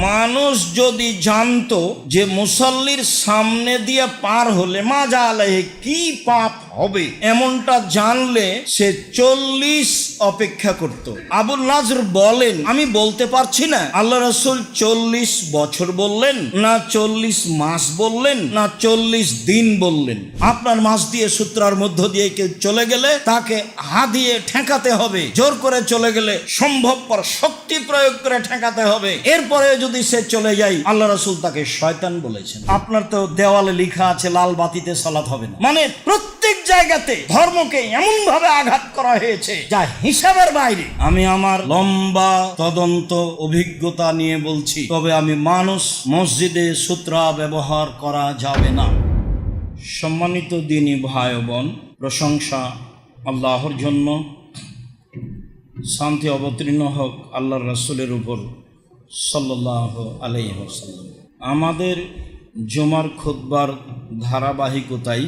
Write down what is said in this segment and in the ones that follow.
মানুষ যদি জানতো যে মুসল্লির সামনে দিয়ে পার হলে মাজা আলাইহি কি পাপ হবে, এমনটা জানলে সে 40 অপেক্ষা করত। আবুল নাজর বলেন, আমি বলতে পারছি না আল্লাহ রাসূল 40 বছর বললেন না 40 মাস বললেন না 40 দিন বললেন। আপনার মাস দিয়ে সূত্রার মধ্য দিয়ে কেউ চলে গেলে তাকে হাত দিয়ে ঠেকাতে হবে, জোর করে চলে গেলে সম্ভবপর শক্তি প্রয়োগ করে ঠেকাতে হবে। এরপরে যদি সে চলে যায়, আল্লাহ রাসূল তাকে শয়তান বলেছেন। আপনার তো দেওয়ালে লেখা আছে লাল বাতিতে সালাত হবে না, মানে প্রত্যেক জায়গাতে ধর্মকে এমন ভাবে আঘাত করা হয়েছে যা হিসাবের বাইরে। আমি আমার লম্বা তদন্ত অভিজ্ঞতা নিয়ে বলছি, তবে আমি মানুষ মসজিদে সূত্রা ব্যবহার করা যাবে না। সম্মানিত দ্বীনী ভাই ও বোন, প্রশংসা আল্লাহর জন্য, শান্তি অবতীর্ণ হোক আল্লাহর রাসূলের উপর সাল্লাল্লাহু আলাইহি ওয়াসাল্লাম। আমাদের জুমার খুতবার ধারাবাহিকতায়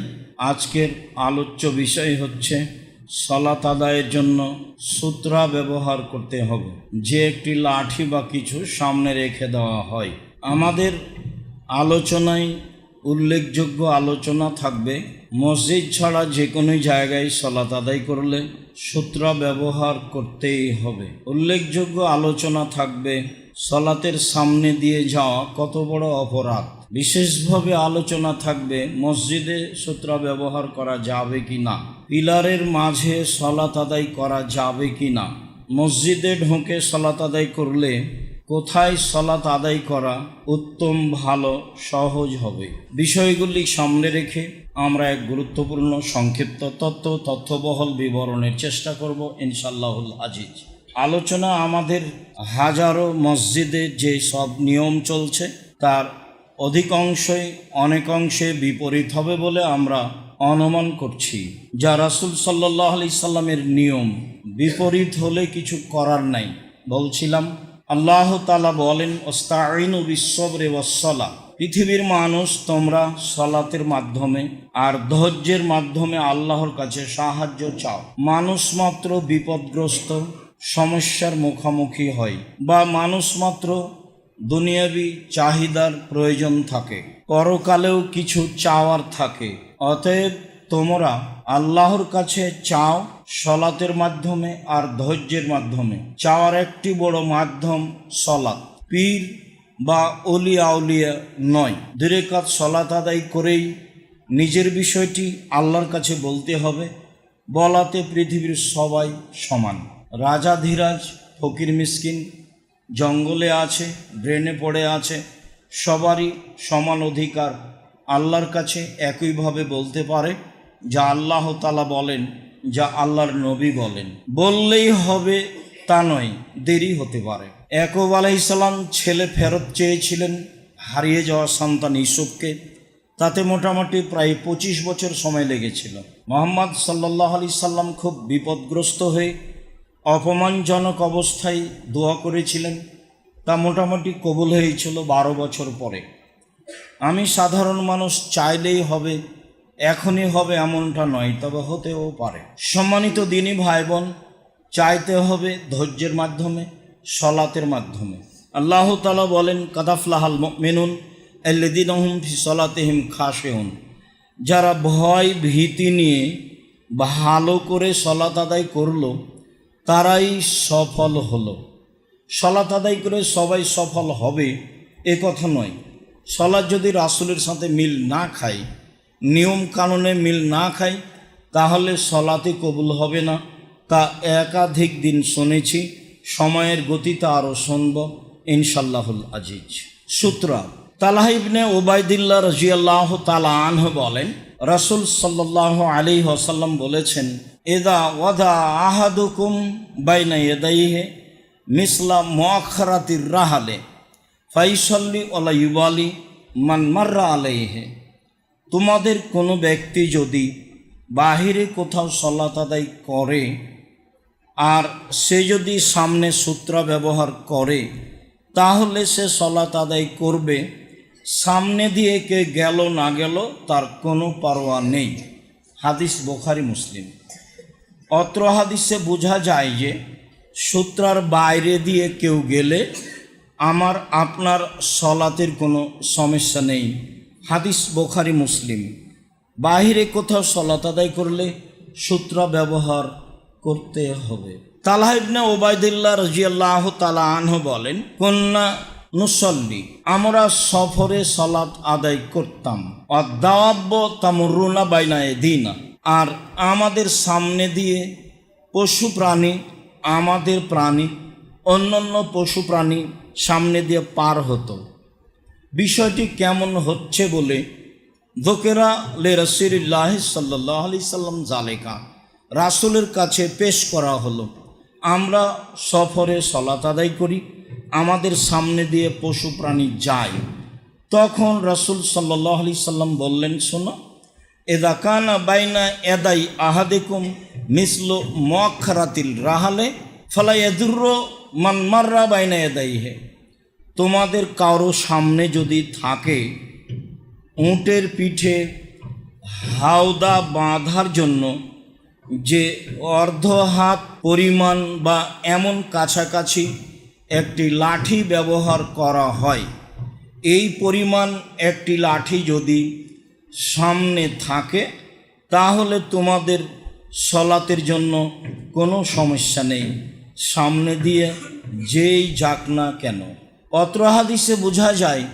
আজকের আলোচ্য বিষয় হচ্ছে সালাত আদায়ের জন্য সূত্রা ব্যবহার করতে হবে। যে একটি লাঠি বা কিছু সামনে রেখে দেওয়া হয়। আমাদের আলোচনায় উল্লেখযোগ্য আলোচনা থাকবে মসজিদ ছাড়া যে কোনো জায়গায় সালাত আদায় করলে সূত্রা ব্যবহার করতেই হবে। উল্লেখযোগ্য আলোচনা থাকবে সালাতের সামনে দিয়ে যাওয়া কত বড় অপরাধ। বিশেষভাবে আলোচনা থাকবে মসজিদে সূত্রা ব্যবহার করা যাবে কি না, পিলারের মাঝে সালাত আদায় করা যাবে কি না, মসজিদে ঢুকে সালাত আদায় করলে কোথায় সালাত আদায় করা উত্তম, ভালো, সহজ হবে। বিষয়গুলি সামনে রেখে আমরা এক গুরুত্বপূর্ণ সংক্ষিপ্ত তথ্যবহল বিবরণের চেষ্টা করব ইনশাআল্লাহুল আজিজ। আলোচনা আমাদের হাজারো মসজিদে যে সব নিয়ম চলছে তার অনেকাংশে বিপরীত হবে বলে আমরা অনুমান করছি। যা রাসূল সাল্লাল্লাহু আলাইহি সাল্লামের নিয়ম বিপরীত হলে কিছু করার নাই। বলছিলাম আল্লাহ তাআলা বলেন, ওয়াস্তাঈনু বিস-সাবরি ওয়াস-সালাহ। পৃথিবীর মানুষ, তোমরা সালাতের মাধ্যমে আর ধৈর্যের মাধ্যমে আল্লাহর কাছে সাহায্য চাও। মানুষ মাত্র বিপদগ্রস্ত, সমস্যার মুখোমুখি হয়, বা মানুষ মাত্র দুনিয়াবি চাহিদার প্রয়োজন থাকে, পরকালেও কিছু চাওয়ার থাকে। অতএব তোমরা আল্লাহর কাছে চাও সালাতের মাধ্যমে আর ধৈর্যের মাধ্যমে। চাওয়ার একটি বড় মাধ্যম সালাত, পীর বা অলিয়া আউলিয়া নয়। 2 রাকাত সালাত আদায় করেই নিজের বিষয়টি আল্লাহর কাছে বলতে হবে। বলাতে পৃথিবীর সবাই সমান। রাজা ধীরাজ, ফকির মিসকিন, জঙ্গলে আছে, ড্রেনে পড়ে আছে, সবারই সমান অধিকার আল্লাহর কাছে একইভাবে বলতে পারে। যা আল্লাহ তাআলা বলেন, যা আল্লাহর নবী বলেন, বললেই হবে তা নয়, দেরি হতে পারে। ইয়াকুব আলাইহিস সালাম ছেলে ফেরত চেয়েছিলেন, হারিয়ে যাওয়া সন্তান ইউসুফকে। তাতে মোটামুটি প্রায় 25 বছর সময় লেগেছিল। মুহাম্মদ সাল্লাল্লাহু আলাইহি সাল্লাম খুব বিপদগ্রস্ত হয়ে অপমানজনক অবস্থায় দোয়া করেছিলেন, তা মোটামুটি কবুল হয়েছিল 12 বছর পরে। আমি সাধারণ মানুষ, চাইলেই হবে, এখনই হবে এমনটা নয়, তবে হতেও পারে। সম্মানিত দ্বীনী ভাই বোন, চাইতে হবে ধৈর্যের মাধ্যমে, সালাতের মাধ্যমে। আল্লাহ তাআলা বলেন, কাদ আফলাহাল মুমিনুন আল্লাযীনা হুম ফি সালাতিহিম খাশিউন। যারা ভয় ভীতি নিয়ে ভালো করে সালাত আদায় করলো তারাই সফল হলো। সালাত আদায় করে সবাই সফল হবে এ কথা নয়। সালাত যদি রাসূলের সাথে মিল না খায়, নিয়ম কানুনে মিল না খায়, তাহলে সালাতে কবুল হবে না। তা একাধিক দিন শুনেছি, সময়ের গতিতে আরও শুনব ইনশাআল্লাহুল আজিজ। সূত্রা তালহা ইবনে উবাইদিল্লাহ রাদিয়াল্লাহু তাআলা আনহু বলেন, রাসূল সাল্লাল্লাহু আলাইহি ওয়াসাল্লাম বলেছেন, ইযা ওয়াদা আহাদুকুম বাইনা ইয়াদাইহি মিসলা মুআখারাতির রাহালে ফাইসাল্লি ওয়ালা ইউবালি মান মাররা আলাইহি। তোমাদের কোনো ব্যক্তি যদি বাহিরে কোথাও সালাত আদায় করে আর সে যদি সামনে সূত্রা ব্যবহার করে, তাহলে সে সালাত আদায় করবে। সামনে দিয়ে কে গেল না গেল তার কোনো পারোয়া নেই। হাদিস বুখারী মুসলিম। অত্র হাদিসে বোঝা যায় যে সূত্রার বাইরে দিয়ে কেউ গেলে আমার আপনার সলাতের কোনো সমস্যা নেই। হাদিস বুখারী মুসলিম। বাহিরে কোথাও সলাত আদায় করলে সূত্রা ব্যবহার করতে হবে। তালহা ইবনে উবাইদুল্লাহ রাদিয়াল্লাহু তাআলা আনহু বলেন, কুন্না নুসল্লি, আমরা সফরে সলাত আদায় করতাম, অদাওয়াব্ব তামুরুনা বাইনা ইয়াদিনা, আর আমাদের সামনে দিয়ে পশু প্রাণী, আমাদের প্রাণী, অন্যান্য পশু প্রাণী সামনে দিয়ে পার হতো। বিষয়টি কেমন হচ্ছে বলে দোকেরা লে রাসূলিল্লাহ সাল্লাল্লাহু আলাইহি সাল্লাম জালেকা, রাসূলের কাছে পেশ করা হলো। আমরা সফরে সলাত আদায় করি, আমাদের সামনে দিয়ে পশু প্রাণী যায়। তখন রাসূল সাল্লাল্লাহু আলাইহি সাল্লাম বললেন, শোনো, এদা কানা বাইনা এদাই আহাদিকুম মিসলু মুআখারাতিল রাহালে ফালা ইয়াদুররু মান মাররা বাইনা এদাইহে, তোমাদের কারো সামনে যদি থাকে উটের পিঠে হাওদা বাঁধার জন্য যে অর্ধ হাত পরিমাণ বা এমন কাছাকাছি একটি লাঠি ব্যবহার করা হয়, এই পরিমাণ একটি লাঠি যদি সামনে থাকে তাহলে তোমাদের সলাতের জন্য কোনো সমস্যা নেই, সামনে দিয়ে যেই যাক না কেন। অত্র হাদিসে বোঝা যায়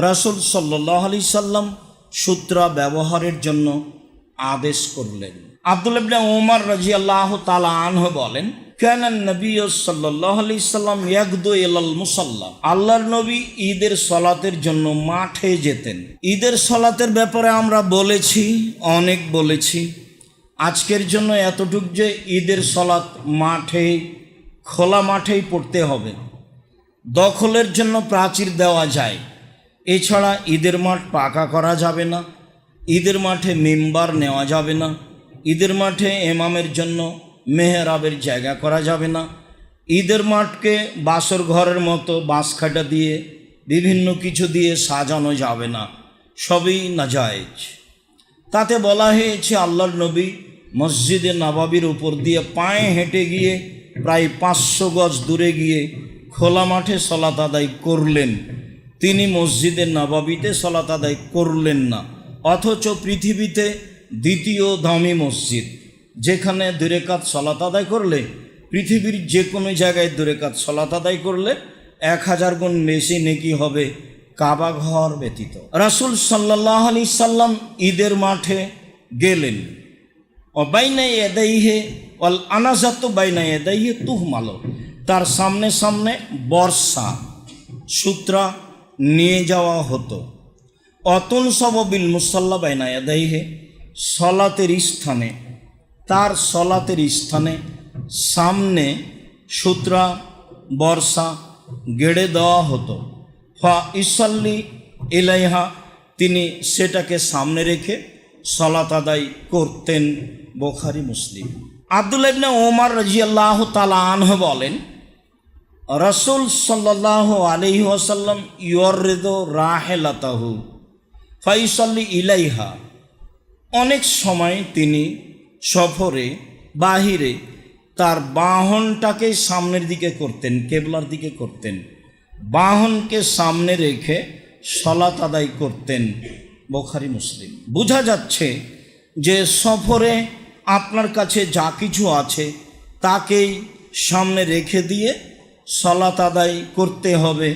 রাসূল সাল্লাল্লাহু আলাইহি সাল্লাম সূত্রা ব্যবহারের জন্য আদেশ করলেন। আব্দুল্লাহ ইবনে উমর রাদিয়াল্লাহু তাআলা আনহু বলেন, কানা নবী সাল্লাল্লাহু আলাইহি সাল্লাম ইয়াগদু ইলাল মুসাল্লা, আল্লাহর নবী ঈদের সলাতের জন্য মাঠে যেতেন। ঈদের সলাতের ব্যাপারে আমরা বলেছি, অনেক বলেছি। আজকের জন্য এতটুক যে ঈদের সলাত মাঠে, খোলা মাঠেই পড়তে হবে। দখলের জন্য প্রাচীর দেওয়া যায়, এছাড়া ঈদের মাঠ পাকা করা যাবে না, ঈদের মাঠে মিম্বার নেওয়া যাবে না, ঈদের মাঠে ইমামের জন্য মেহরাবের জায়গা করা যাবে না, ঈদের মাঠকে বাসর ঘরের মতো বাঁশখাটা দিয়ে বিভিন্ন কিছু দিয়ে সাজানো যাবে না, সবই নাজায়েজ। তাতে বলা হয়েছে আল্লাহর নবী মসজিদে নববীর উপর দিয়ে পায়ে হেঁটে গিয়ে প্রায় 500 গজ দূরে গিয়ে খোলা মাঠে সলাত আদায় করলেন। তিনি মসজিদে নববীতে সলাত আদায় করলেন না, অথচ পৃথিবীতে দ্বিতীয় দামি মসজিদ, যেখানে 2 রাকাত সলাত আদায় করলে, পৃথিবীর যে কোনো জায়গায় 2 রাকাত সলাত আদায় করলে 1000 গুণ বেশি নেকি হবে কাবা ঘর ব্যতীত। রাসূল সাল্লাল্লাহু আলাইহি সাল্লাম ঈদের মাঠে গেলেন। ও বাইনা ইয়াদাইহি ওয়াল আনাজাতু বাইনা ইয়াদাইহি তুহমালো, তার সামনে সামনে বর্ষা সূত্রা নিয়ে যাওয়া হতো। অতুন সববিল মুসাল্লা বাইনা ইয়াদাইহি, সলাতের স্থানে, তার সলাতের স্থানে সামনে সূত্রা বর্ষা গেড়ে দেওয়া হতো। ফা ইসাল্লি ইলাইহা, তিনি সেটাকে সামনে রেখে সলাত আদায় করতেন। বুখারী মুসলিম। আব্দুল্লাহ ইবনে উমর রাদিয়াল্লাহু তাআলা আনহু বলেন, রাসূল সাল্লাল্লাহু আলাইহি ওয়াসাল্লাম ইউরিদু রাহিলাতাহু ফাইসাল্লি ইলাইহা, অনেক সময় তিনি সফরে বাহিরে তার বাহনটাকে সামনের দিকে করতেন, কেবলার দিকে করতেন, বাহনকে সামনে রেখে সলাত আদায় করতেন। বুখারী মুসলিম। বোঝা যাচ্ছে যে সফরে আপনার কাছে যা কিছু আছে তাকেই সামনে রেখে দিয়ে সলাত আদায় করতে হবে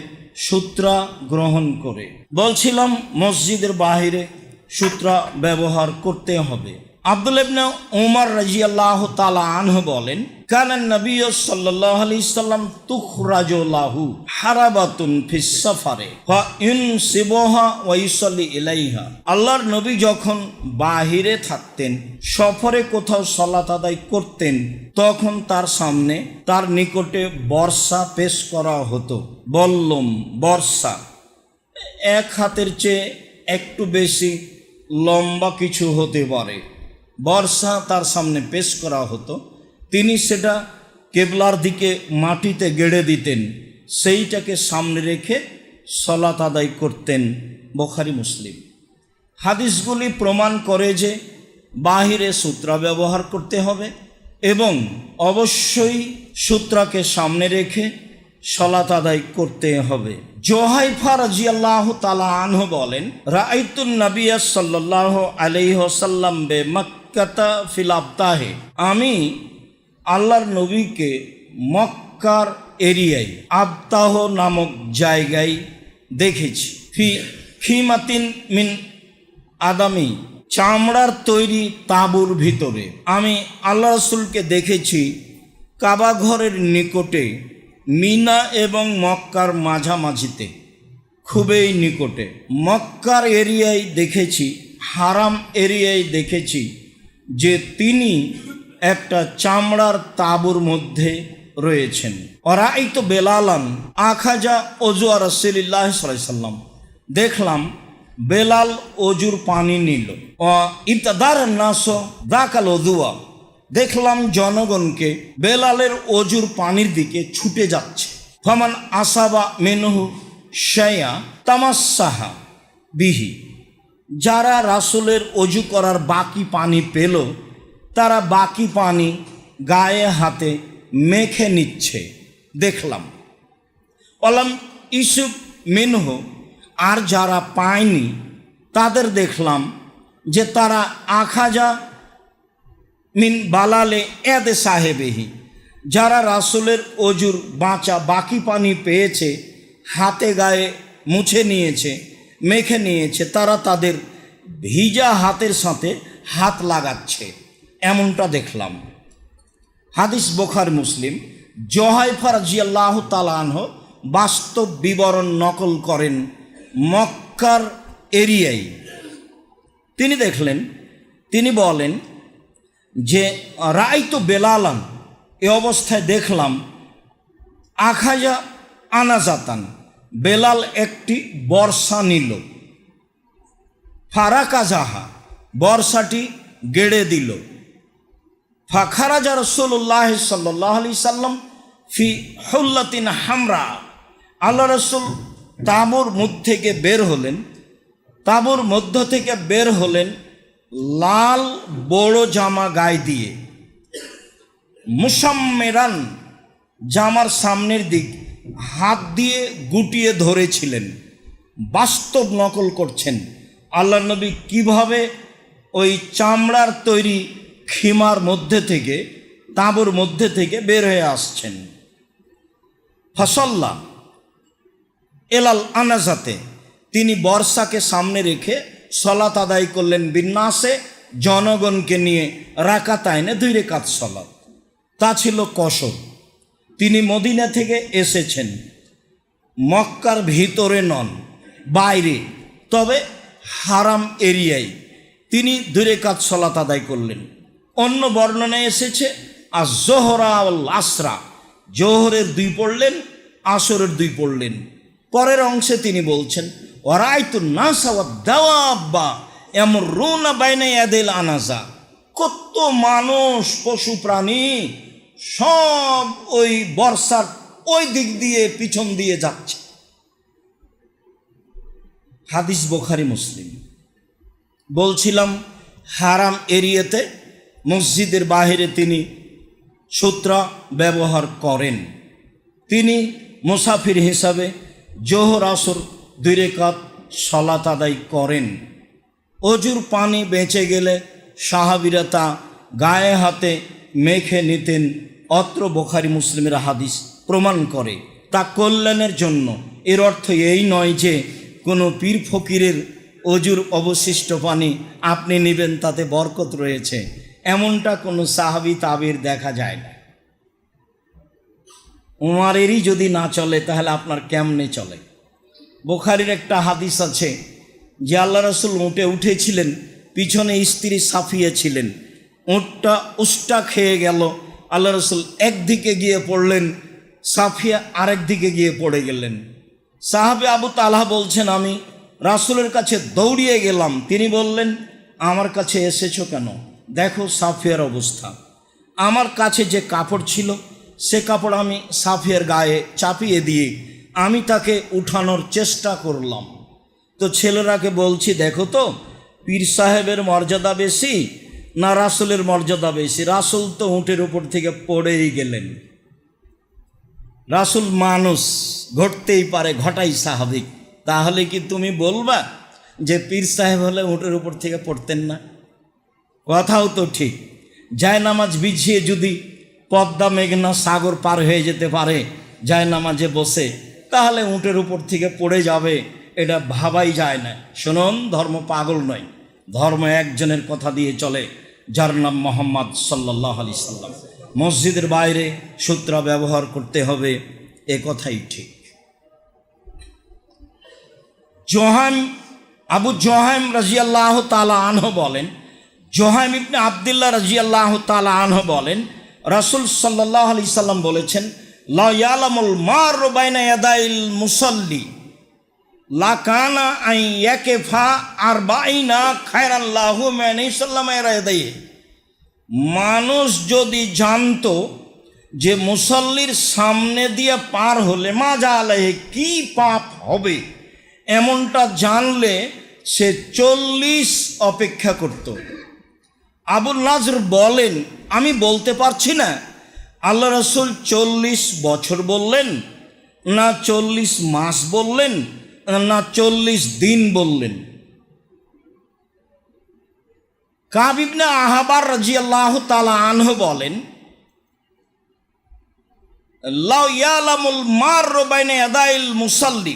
সূত্রা গ্রহণ করে। বলছিলাম মসজিদের বাহিরে সূত্রা ব্যবহার করতে হবে। আব্দুল্লাহ ইবনে উমর রাদিয়াল্লাহু তাআলা আনহু বলেন, কানা নবী সাল্লাল্লাহু আলাইহি সাল্লাম তুখরাজু লাহু হারাবাতুন ফিস সাফারে ফা ইনসিবুহা ওয়া ইসাল্লি ইলাইহা, আল্লাহর নবী যখন বাহিরে থাকতেন, সফরে কোথাও সালাত আদায় করতেন, তখন তার সামনে, তার নিকটে বর্ষা পেশ করা হতো। বললম বর্ষা 1 হাতের চেয়ে একটু বেশি লম্বা কিছু হতে পারে, বর্ষা তার সামনে পেশ করা হতো। তিনি সেটা কেবলার দিকে মাটিতে গেড়ে দিতেন, সেইটাকে সামনে রেখে সলাত আদায় করতেন। বুখারী মুসলিম। হাদিসগুলি প্রমাণ করে যে বাহিরে সূত্রা ব্যবহার করতে হবে এবং অবশ্যই সূত্রাকে সামনে রেখে সালাত আদায় করতে হবে। জোহাইফা রাদিয়াল্লাহু তাআলা আনহু বলেন, রাআইতুন নাবিয়্য সাল্লাল্লাহু আলাইহি ওয়াসাল্লাম বে মক্কাতা ফিল আবতাহে, আমি আল্লাহর নবীকে মক্কার এরিয়ায় আবতাহ নামক জায়গায় দেখেছি। খিমাতিন মিন আদামি, চামড়ার তৈরি তাঁবুর ভিতরে। আমি আল্লাহ রাসূলকে দেখেছি কাবা ঘরের নিকটে, মিনা এবং মক্কার মাঝামাঝিতে, খুবই নিকটে। মক্কার এরিয়ায় দেখেছি, হারাম এরিয়ায় দেখেছি যে তিনি একটা চামড়ার তাঁবুর মধ্যে রয়েছেন। ওরাইতো বেলালান আখাজা ওযু রাসূলুল্লাহ সাল্লাল্লাহু আলাইহি সাল্লাম, দেখলাম বেলাল অজুর পানি নিল। ইবতাদার নাস দাকাল ওযুয়া, দেখলাম জনগণকে বেলালের অজুর পানির দিকে ছুটে যাচ্ছে। ফামান আসাবা মিনহু শাইয়া তামাসসাহা বিহি, যারা রাসূলের অজু করার বাকি পানি পেল তারা বাকি পানি গায়ে হাতে মেখে নিচ্ছে দেখলাম। অলাম ইসুব মিনহু, আর যারা পায়নি তাদের দেখলাম যে তারা আখাজা মিন বালালে এদে সাহেবেহি, যারা রাসূলের অজুর বাঁচা বাকি পানি পেয়েছে হাতে গায়ে মুছে নিয়েছে, মেখে নিয়েছে, তারা তাদের ভিজা হাতের সাথে হাত লাগাচ্ছে, এমনটা দেখলাম। হাদিস বুখারী মুসলিম। জোহাইফা রাদিয়াল্লাহু তাআলা আনহু বাস্তব বিবরণ নকল করেন মক্কার এরিয়ায়। তিনি দেখলেন, তিনি বলেন যে রাআইতু বেলালান, এ অবস্থায় দেখলাম আখাজা আনাজাতান, বেলাল একটি বর্ষা নিল। ফারাকাজাহা, বর্ষাটি গেড়ে দিল। ফাখারাজা রাসূলুল্লাহ সাল্লাল্লাহু আলাইহি সাল্লাম ফি হুল্লাতিন হামরা, আল্লাহ রাসূল তাঁবুর মধ্য থেকে বের হলেন, তাঁবুর মধ্য থেকে বের হলেন লাল বড় জামা গায়ে দিয়ে। মুসাম্মেরান, জামার সামনের দিক হাত দিয়ে গুটিয়ে ধরেছিলেন। বাস্তব নকল করছেন আল্লাহ নবী কিভাবে ওই চামড়ার তৈরি খিমার মধ্যে থেকে, তাঁবুর মধ্যে থেকে বের হয়ে আসছেন। ফাসাল্লা এলাল আনাজাতে, তিনি বর্ষাকে সামনে রেখে সালাত আদায় করলেন বিন্নাসে, জনগণকে নিয়ে রাকাতাইনে 2 রাকাত সালাত। তা ছিল কসর। তিনি মদিনা থেকে এসেছেন, মক্কার ভিতরে নন, বাইরে, তবে হারাম এরিয়ায় তিনি 2 রাকাত সালাত আদায় করলেন। অন্য বর্ণনায় এসেছে আজ-জোহরা ওয়াল আসরা, জোহরের 2 পড়লেন, আসরের 2 পড়লেন। পরের অংশে তিনি বলছেন ওয়ারাইতু নাসা ওয়াদ দাওয়াব্বা ইয়ামুরুনা বাইনা ইয়াদিল আনাজা, কত মানুষ পশু প্রাণী সব ওই বর্ষার ওই দিক দিয়ে পিছন দিয়ে যাচ্ছে। হাদিস বুখারী মুসলিম। বলছিলাম হারাম এরিয়াতে মসজিদের বাহিরে তিনি সূত্রা ব্যবহার করেন। তিনি মুসাফির হিসাবে জোহর আসর 2 রাকাত সালাত আদায় করেন। অজুর পানি বেঁচে গেলে সাহাবীরা তা গায়ে হাতে মেখে নিতেন। অত্র বুখারী মুসলিমের হাদিস প্রমাণ করে তা কল্যাণের জন্য। এর অর্থ এই নয় যে কোনো পীর ফকিরের অজুর অবশিষ্ট পানি আপনি নেবেন তাতে বরকত রয়েছে, এমনটা কোনো সাহাবী তাবির দেখা যায় না। উমারেরই যদি না চলে তাহলে আপনার কেমনে চলে? বুখারীর একটা হাদিস আছে যে আল্লাহ রাসূল উটে উঠেছিলেন, পিছনে স্ত্রী সাফিয়া ছিলেন, উটটা উষ্টা খেয়ে গেল, আল্লাহ রাসূল একদিকে গিয়ে পড়লেন, সাফিয়া আরেক দিকে গিয়ে পড়ে গেলেন। সাহাবে আবু তালহা বলছেন আমি রাসূলের কাছে দৌড়িয়ে গেলাম, তিনি বললেন আমার কাছে এসেছো কেন? দেখো সাফিয়ার অবস্থা। আমার কাছে যে কাপড় ছিল সে কাপড় আমি সাফিয়ার গায়ে চাপিয়ে দিয়ে আমি তাকে উঠানোর চেষ্টা করলাম। তো ছেলেরাকে বলছি দেখো তো পীর সাহেবের মর্যাদা বেশি না রাসূলের মর্যাদা বেশি? রাসূল তো উটের উপর থেকে পড়েই গেলেন। রাসূল মানুষ, ঘটতেই পারে, ঘটাই স্বাভাবিক। তাহলে কি তুমি বলবা যে পীর সাহেব হলে উটের উপর থেকে পড়তেন না? কথাও তো ঠিক। জায়নামাজ বিছিয়ে যদি পদ্মা মেঘনা সাগর পার হয়ে যেতে পারে জায়নামাজে বসে, তাহলে উটের উপর থেকে পড়ে যাবে, এটা ভাবাই যায় না। শুনুন, ধর্ম পাগল নয়, ধর্ম একজনের কথা দিয়ে চলে, যার নাম মোহাম্মদ সাল্লাল্লাহু আলাইহি সাল্লাম। মসজিদের বাইরে সূত্রা ব্যবহার করতে হবে, এ কথাই ঠিক। আবু জোহাইম রাজিয়াল্লাহু তাআলা আনহু বলেন, জোহাইম ইবনে আব্দুল্লাহ রাজিয়াল্লাহু তাআলা আনহু বলেন, রাসূল সাল্লাল্লাহু আলাইহি সাল্লাম বলেছেন, লা ইয়ালামুল মারু বাইনা ইয়াদাইল মুসাল্লি লাকানা আন ইয়াকিফা আরবাইনা খায়রান লাহু মিন ইসলামা ইয়াদাইহি। মানুষ যদি জানতো যে মুসল্লির সামনে দিয়ে পার হলে মাজা আলাইহি কি পাপ হবে, এমনটা জানলে সে 40 অপেক্ষা করত। আবুল নাজর বলেন, আমি বলতে পারছি না আল্লাহ রাসূল 40 বছর বললেন, না 40 মাস বললেন, না 40 দিন বললেন। কাব ইবনে আহবার রাদিয়াল্লাহু তাআলা আনহু বলেন, লাউ ইয়ালামুল মারু বাইনা ইয়াদাইল মুসাল্লি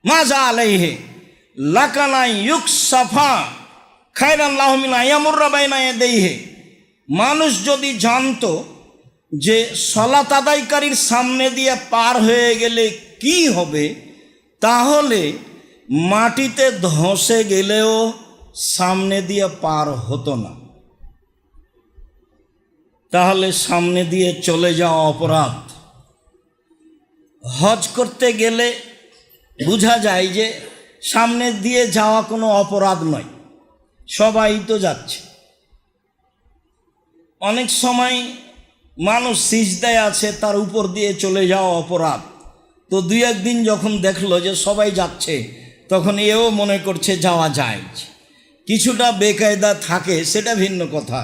মাজা আলাইহি লাকানা ইউকসাফা খায়রান লাহু মিন আয়ামুররা বাইনা ইয়াদাইহি। মানুষ যদি জানতো যে সালাত আদায়কারীর সামনে দিয়ে পার হয়ে গেলে কি হবে, তাহলে মাটিতে ধসে গেলেও সামনে দিয়ে পার হতো না। তাহলে সামনে দিয়ে চলে যাওয়া অপরাধ। হজ করতে গেলে বোঝা যায় যে সামনে দিয়ে যাওয়া কোনো অপরাধ নয়, সবাই তো যাচ্ছে। অনেক সময় মানুষ সিজদায় আছে, তার উপর দিয়ে চলে যাওয়া অপরাধ। তো 2-1 দিন যখন দেখলো যে সবাই যাচ্ছে, তখন এও মনে করছে যাওয়া যায়। কিছুটা বেকায়দা থাকে, সেটা ভিন্ন কথা।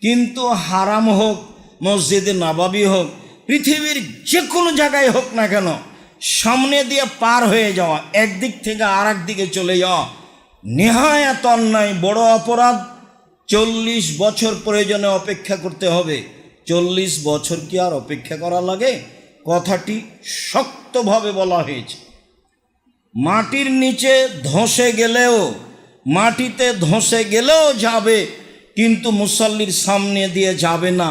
কিন্তু হারাম হোক, মসজিদে নববী হোক, পৃথিবীর যে কোনো জায়গায় হোক না কেন, সামনে দিয়ে পার হয়ে যাওয়া, একদিক থেকে আর দিকে চলে যাওয়া নেহায়াত অন্যায়, বড় অপরাধ। 40 বছর প্রয়োজনে অপেক্ষা করতে হবে। 40 বছর কি আর অপেক্ষা করা লাগে? কথাটি শক্তভাবে বলা হয়েছে। মাটির নিচে ধসে গেলেও, মাটিতে ধসে গেলেও যাবে, কিন্তু মুসল্লির সামনে দিয়ে যাবে না।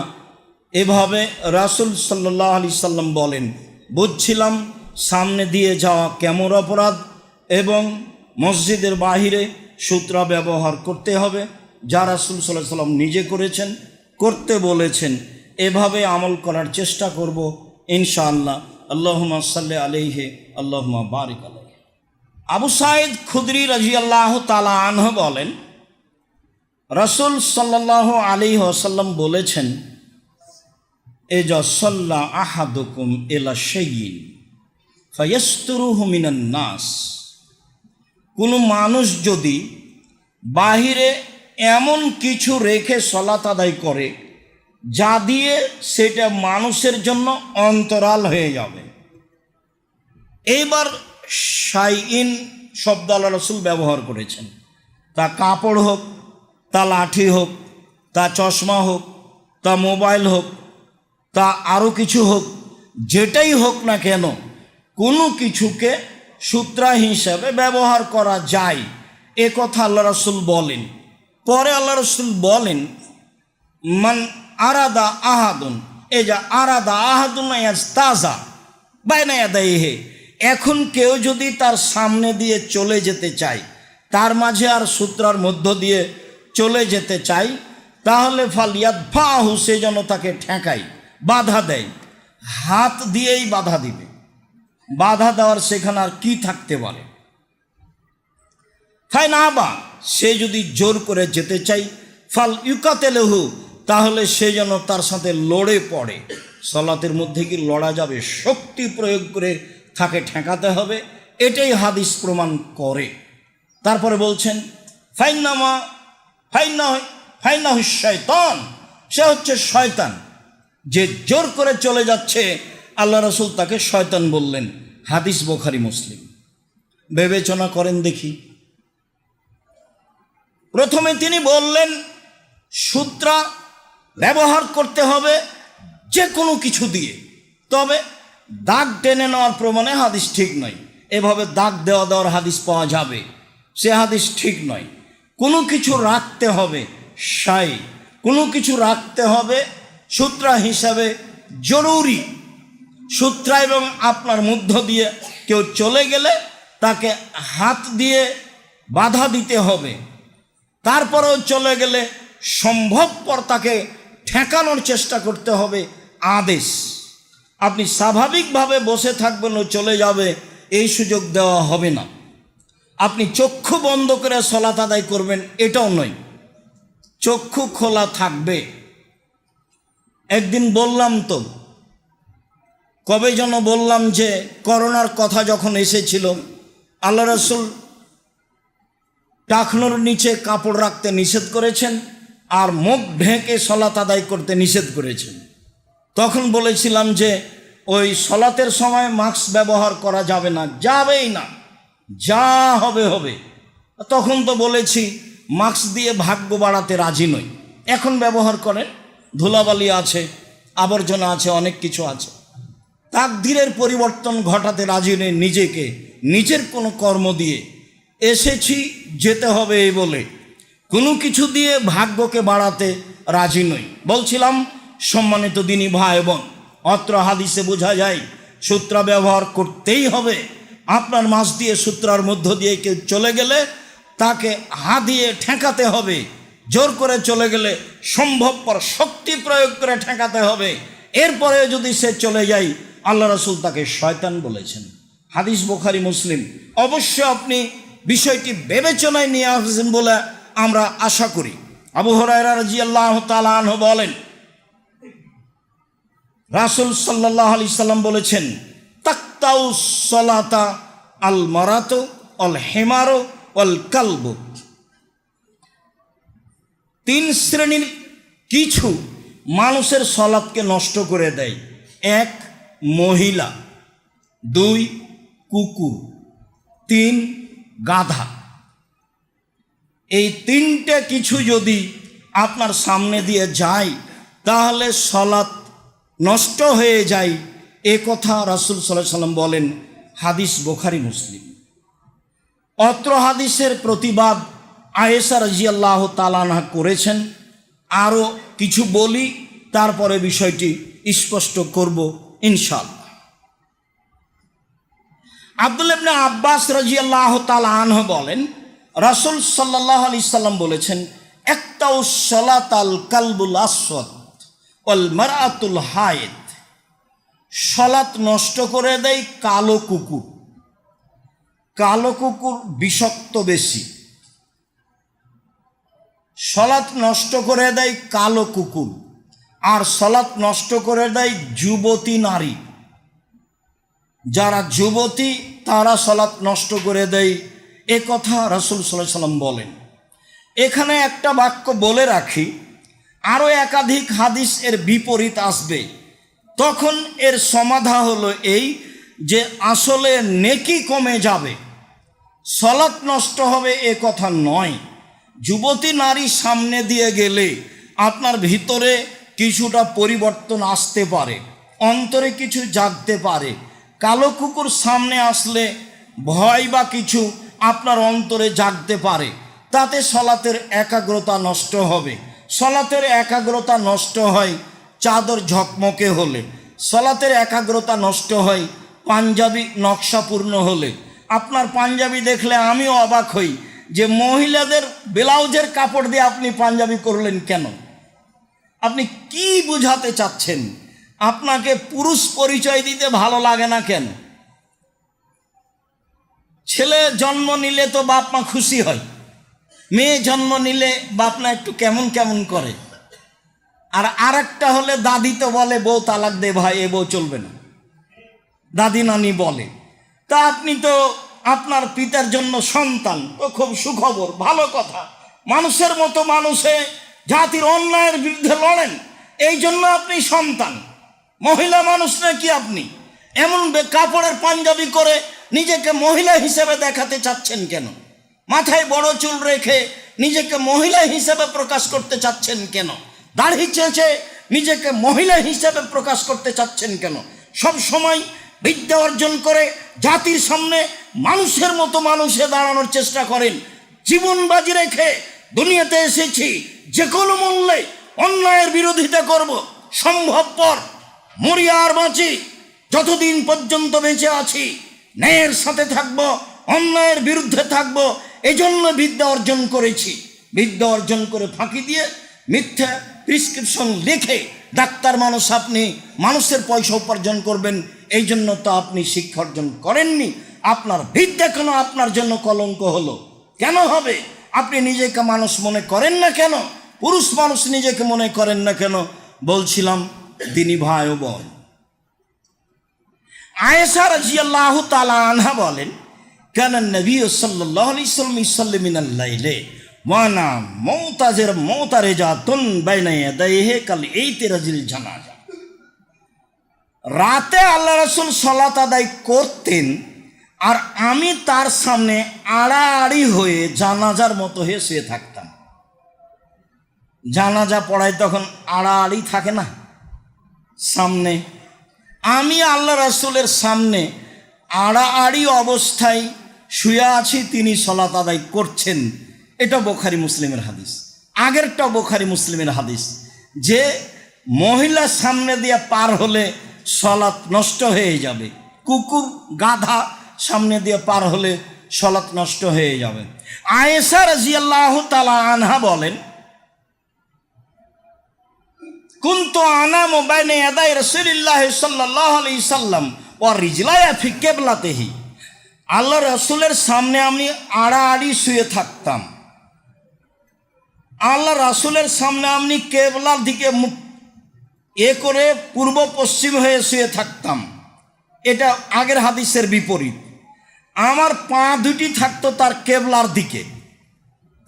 এভাবে রাসূল সাল্লাল্লাহু আলাইহি সাল্লাম বলেন। বুঝছিলাম সামনে দিয়ে যাওয়া কেমন অপরাধ, এবং মসজিদের বাহিরে সূত্রা ব্যবহার করতে হবে, যা রাসূল সাল্লাল্লাহু আলাইহি সাল্লাম নিজে করেছেন, করতে বলেছেন। এভাবে আমল করার চেষ্টা করব ইনশাআল্লাহ। আল্লাহুম্মা সাল্লি আলাইহি আল্লাহুম্মা বারিক আলাইহি। আবু সাঈদ খুদরি রাদিয়াল্লাহু তাআলা আনহু বলেন, রাসূল সাল্লাল্লাহু আলাইহি ওয়াসাল্লাম বলেছেন, ইজা সাল্লা আহাদুকুম ইলা শাইইন ফায়াসতুরুহু মিনান নাস। কোনো মানুষ যদি বাহিরে এমন কিছু রেখে সালাত আদায় করে যা দিয়ে সেটা মানুষের জন্য অন্তরাল হয়ে যাবে। এইবার শাইইন শব্দ আল্লাহ রাসূল ব্যবহার করেছেন। তা কাপড় হোক, তা লাঠি হোক, তা চশমা হোক, তা মোবাইল হোক, তা আরও কিছু হোক, যেটাই হোক না কেন, কোনো কিছুকে সূত্রা হিসাবে ব্যবহার করা যায়, এ কথা আল্লাহ রাসূল বলেন। পরে আল্লাহ রাসূল বলেন, মান আরাদা আহাদুন, এই যা আরাদা আহাদুন ইয়াস্তাজা বাইনা ইয়াদাইহি। এখন কেউ যদি তার সামনে দিয়ে চলে যেতে চায়, তার মাঝে আর সূত্রার মধ্য দিয়ে চলে যেতে চায়, তাহলে ফালিয়াদফাহু, সে যেন তাকে ঠেকায়, বাধা দেয়। হাত দিয়েই বাধা দিবে। বাধা দেওয়ার সেখানে আর কি থাকতে পারে? ফাই না বা, সে যদি জোর করে যেতে চাই, ফাল ইউকাতেলহু, তাহলে সে যেন তার সাথে লড়ে পড়ে। সালাতের মধ্যে কি লড়া যাবে? শক্তি প্রয়োগ করে তাকে ঠেকাতে হবে, এটাই হাদিস প্রমাণ করে। তারপরে বলছেন, ফাইন্নাহু শয়তান, সে হচ্ছে শয়তান। যে জোর করে চলে যাচ্ছে আল্লাহ রাসূল তাকে শয়তান বললেন। হাদিস বুখারী মুসলিম। বিবেচনা করেন দেখি। প্রথমে তিনি বললেন সূত্রা ব্যবহার করতে হবে যে কোনো কিছু দিয়ে, তবে দাগ টেনে নেওয়ার প্রমাণে হাদিস ঠিক নয়। এভাবে দাগ দেওয়ার হাদিস পাওয়া যাবে, সে হাদিস ঠিক নয়। কোনো কিছু রাখতে হবে সাই, কোনো কিছু রাখতে হবে সূত্রা হিসাবে জরুরি। সূত্রা এবং আপনার মধ্য দিয়ে কেউ চলে গেলে তাকে হাত দিয়ে বাধা দিতে হবে, তারপরেও চলে গেলে সম্ভবপর তাকে ঠেকানোর চেষ্টা করতে হবে। আদেশ। আপনি স্বাভাবিকভাবে বসে থাকবেন ও চলে যাবে, এই সুযোগ দেওয়া হবে না। আপনি চক্ষু বন্ধ করে সালাত আদায় করবেন, এটাও নয়, চক্ষু খোলা থাকবে। একদিন বললাম তো, কবে যেন বললাম যে করোনার কথা যখন এসেছিল, আল্লাহ রাসূল টাকনোর নিচে কাপড় রাখতে নিষেধ করেছেন আর মুখ ঢেকে সালাত আদায় করতে নিষেধ করেছেন। তখন বলেছিলাম যে ওই সালাতের সময় মাস্ক ব্যবহার করা যাবে না, যাবেই না, যা হবে হবে। তখন তো বলেছি মাস্ক দিয়ে ভাগ্য বাড়াতে রাজি নই। এখন ব্যবহার করেন, ধুলাবালি আছে, আবর্জনা আছে, অনেক কিছু আছে। তাকদীরের পরিবর্তন ঘটাতে রাজি নেই নিজেকে, নিজের কোনো কর্ম দিয়ে। এসেছি যেতে হবে এই বলে কোনো কিছু দিয়ে ভাগ্যকে বাড়াতে রাজি নই। বলছিলাম সম্মানিত দিনী ভাই বোন, অত্র হাদিসে বোঝা যায় সূত্রা ব্যবহার করতেই হবে। আপনার মাছ দিয়ে সূত্রার মধ্য দিয়ে কেউ চলে গেলে তাকে হাত দিয়ে ঠেকাতে হবে। জোর করে চলে গেলে সম্ভবপর শক্তি প্রয়োগ করে ঠেকাতে হবে। এরপরে যদি সে চলে যায়, আল্লাহ রাসূল তাকে শয়তান বলেছেন। হাদিস বুখারী মুসলিম। অবশ্য আপনি বিষয়টি বিবেচনায় নিয়ে আসবেন বলে আমরা আশা করি। আবু হুরায়রা রাদিয়াল্লাহু তাআলা আনহু বলেন, রাসূল সাল্লাল্লাহু আলাইহি সাল্লাম বলেছেন, তাকতাউ সালাতা আল মারাতু আল হিমারু আল কালবু। তিন শ্রেণীর কিছু মানুষের সালাতকে নষ্ট করে দেয়। এক, মহিলা। দুই, কুকুর। তিন, গাধা। এই তিনটে কিছু যদি আপনার সামনে দিয়ে যায় তাহলে সালাত নষ্ট হয়ে যায়, এ কথা রাসূল সাল্লাল্লাহু আলাইহি সাল্লাম বলেন। হাদিস বুখারী মুসলিম। অত্র হাদিসের প্রতিবাদ আয়েশা রাদিয়াল্লাহু তাআলা আনহা করেছেন। আরও কিছু বলি, তারপরে বিষয়টি স্পষ্ট করব ইনশাআল্লাহ। আব্দুল্লাহ ইবনে আব্বাস রাদিয়াল্লাহু তাআলা আনহু বলেন, রাসূল সাল্লাল্লাহু আলাইহি সাল্লাম বলেছেন, একতাউস সালাতাল কালবুল আসওয়াদ ওয়াল মারআতুল হায়েদ। সালাত নষ্ট করে দেয় কালো কুকুর। কালো কুকুর বিষাক্ত বেশি। সালাত নষ্ট করে দেয় কালো কুকুর, আর সালাত নষ্ট করে দেয় যুবতী নারী। যারা যুবতী তারা সালাত নষ্ট করে দেয়, এ কথা রাসূল সাল্লাল্লাহু আলাইহি সাল্লাম বলেন। এখানে একটা বাক্য বলে রাখি, আরও একাধিক হাদিস এর বিপরীত আসবে। তখন এর সমাধা হলো এই যে আসলে নেকি কমে যাবে, সালাত নষ্ট হবে এ কথা নয়। যুবতী নারী সামনে দিয়ে গেলে আপনার ভিতরে কিছুটা পরিবর্তন আসতে পারে, অন্তরে কিছু জাগতে পারে। কালো কুকুর সামনে আসলে ভয় বা কিছু আপনার অন্তরে জাগতে পারে, তাতে সালাতের একাগ্রতা নষ্ট হবে। সালাতের একাগ্রতা নষ্ট হয় চাদর ঝকমকে হলে, সালাতের একাগ্রতা নষ্ট হয় পাঞ্জাবি নকশাপূর্ণ হলে। আপনার পাঞ্জাবি দেখলে আমিও অবাক হই যে মহিলাদের ব্লাউজের কাপড় দিয়ে আপনি পাঞ্জাবি করলেন কেন? আপনি কি বোঝাতে চাচ্ছেন? আপনাকে পুরুষ পরিচয় দিতে ভালো লাগে না কেন? ছেলে জন্ম নিলে তো বাপ মা খুশি হয়, মেয়ে জন্ম নিলে বাপ মা একটু কেমন কেমন করে। আর একটা হলে দাদি তো বলে বউ তালাক দে ভাই, এ বউ চলবে না, দাদি নানি বলে। তা আপনি তো আপনার পিতার জন্য সন্তান, তো খুব সুখবর, ভালো কথা। মানুষের মতো মানুষে জাতির অন্যায়ের বিরুদ্ধে লড়েন, এই জন্য আপনি সন্তান। মহিলা মানুষ নাকি আপনি? এমন কাপড়ের পাঞ্জাবি করে নিজেকে মহিলা হিসেবে দেখাতে চাচ্ছেন কেন? মাথায় বড় চুল রেখে নিজেকে মহিলা হিসেবে প্রকাশ করতে চাচ্ছেন কেন? দাড়ি চেঁচে নিজেকে মহিলা হিসেবে প্রকাশ করতে চাচ্ছেন কেন? সব সময় বিদ্যা অর্জন করে জাতির সামনে মানুষের মতো মানুষে দাঁড়ানোর চেষ্টা করেন। জীবন বাজি রেখে দুনিয়াতে এসেছি, যে কোনো মূল্যে অন্যায়ের বিরোধিতা করব, সম্ভবপর মরি আর বাঁচি, যতদিন পর্যন্ত বেঁচে আছি ন্যায়ের সাথে থাকব, অন্যায়ের বিরুদ্ধে থাকব। এই জন্য বিদ্যা অর্জন করেছি। বিদ্যা অর্জন করে ফাঁকি দিয়ে মিথ্যা প্রিসক্রিপশন লিখে ডাক্তার মানুষ আপনি মানুষের পয়সা উপার্জন করবেন, এই জন্য তো আপনি শিক্ষা অর্জন করেননি। আপনার বিদ্যা কেন আপনার জন্য কলঙ্ক হলো? কেন হবে? আপনি নিজেকে মানুষ মনে করেন না কেন? পুরুষ মানুষ নিজেকে মনে করেন না কেন? বলছিলাম দিনী ভাই ও বোন, আয়েশা রাদিয়াল্লাহু তাআলা আনহা বলেন, কানা নবী সাল্লাল্লাহু আলাইহি ওয়াসাল্লাম ইসাল্লি মিনাল লাইলি ওয়া না মুতারিজাতুন বাইনা ইয়াদাইহি কাল ইতিরাজিল জানাজা। রাতে আল্লাহ রাসূল সালাত আদায় করতেন আর আমি তার সামনে আড়াআড়ি হয়ে জানাজার মতো হয়ে শুয়ে থাকতাম। জানাজা পড়ায় তখন আড়াআড়ি থাকে না সামনে, আমি আল্লাহ রাসূলের সামনে আড়াআড়ি অবস্থায় শুয়ে আছি, তিনি সালাত আদায় করছেন। এটা বুখারী মুসলিমের হাদিস। আগেরটা বুখারী মুসলিমের হাদিস যে মহিলা সামনে দিয়ে পার হলে সালাত নষ্ট হয়ে যাবে, কুকুর গাধা সামনে দিয়ে পার হলে সালাত নষ্ট হয়ে যাবে। আয়েশা রাদিয়াল্লাহু তাআলা আনহা বলেন, কুনতু আনামু বাইনা ইয়াদাই রাসূলিল্লাহ সাল্লাল্লাহু আলাইহি সাল্লাম ওয়া রিজলায়া ফি কিবলাতিহি। আল্লাহ রাসূলের সামনে আমি আড়াআড়ি শুয়ে থাকতাম। আল্লাহ রাসূলের সামনে আমি কেবলার দিকে মুখ করে পূর্ব পশ্চিম হয়ে শুয়ে থাকতাম। এটা আগের হাদিসের বিপরীত। আমার পা দুটি থাকতো তার কেবলার দিকে।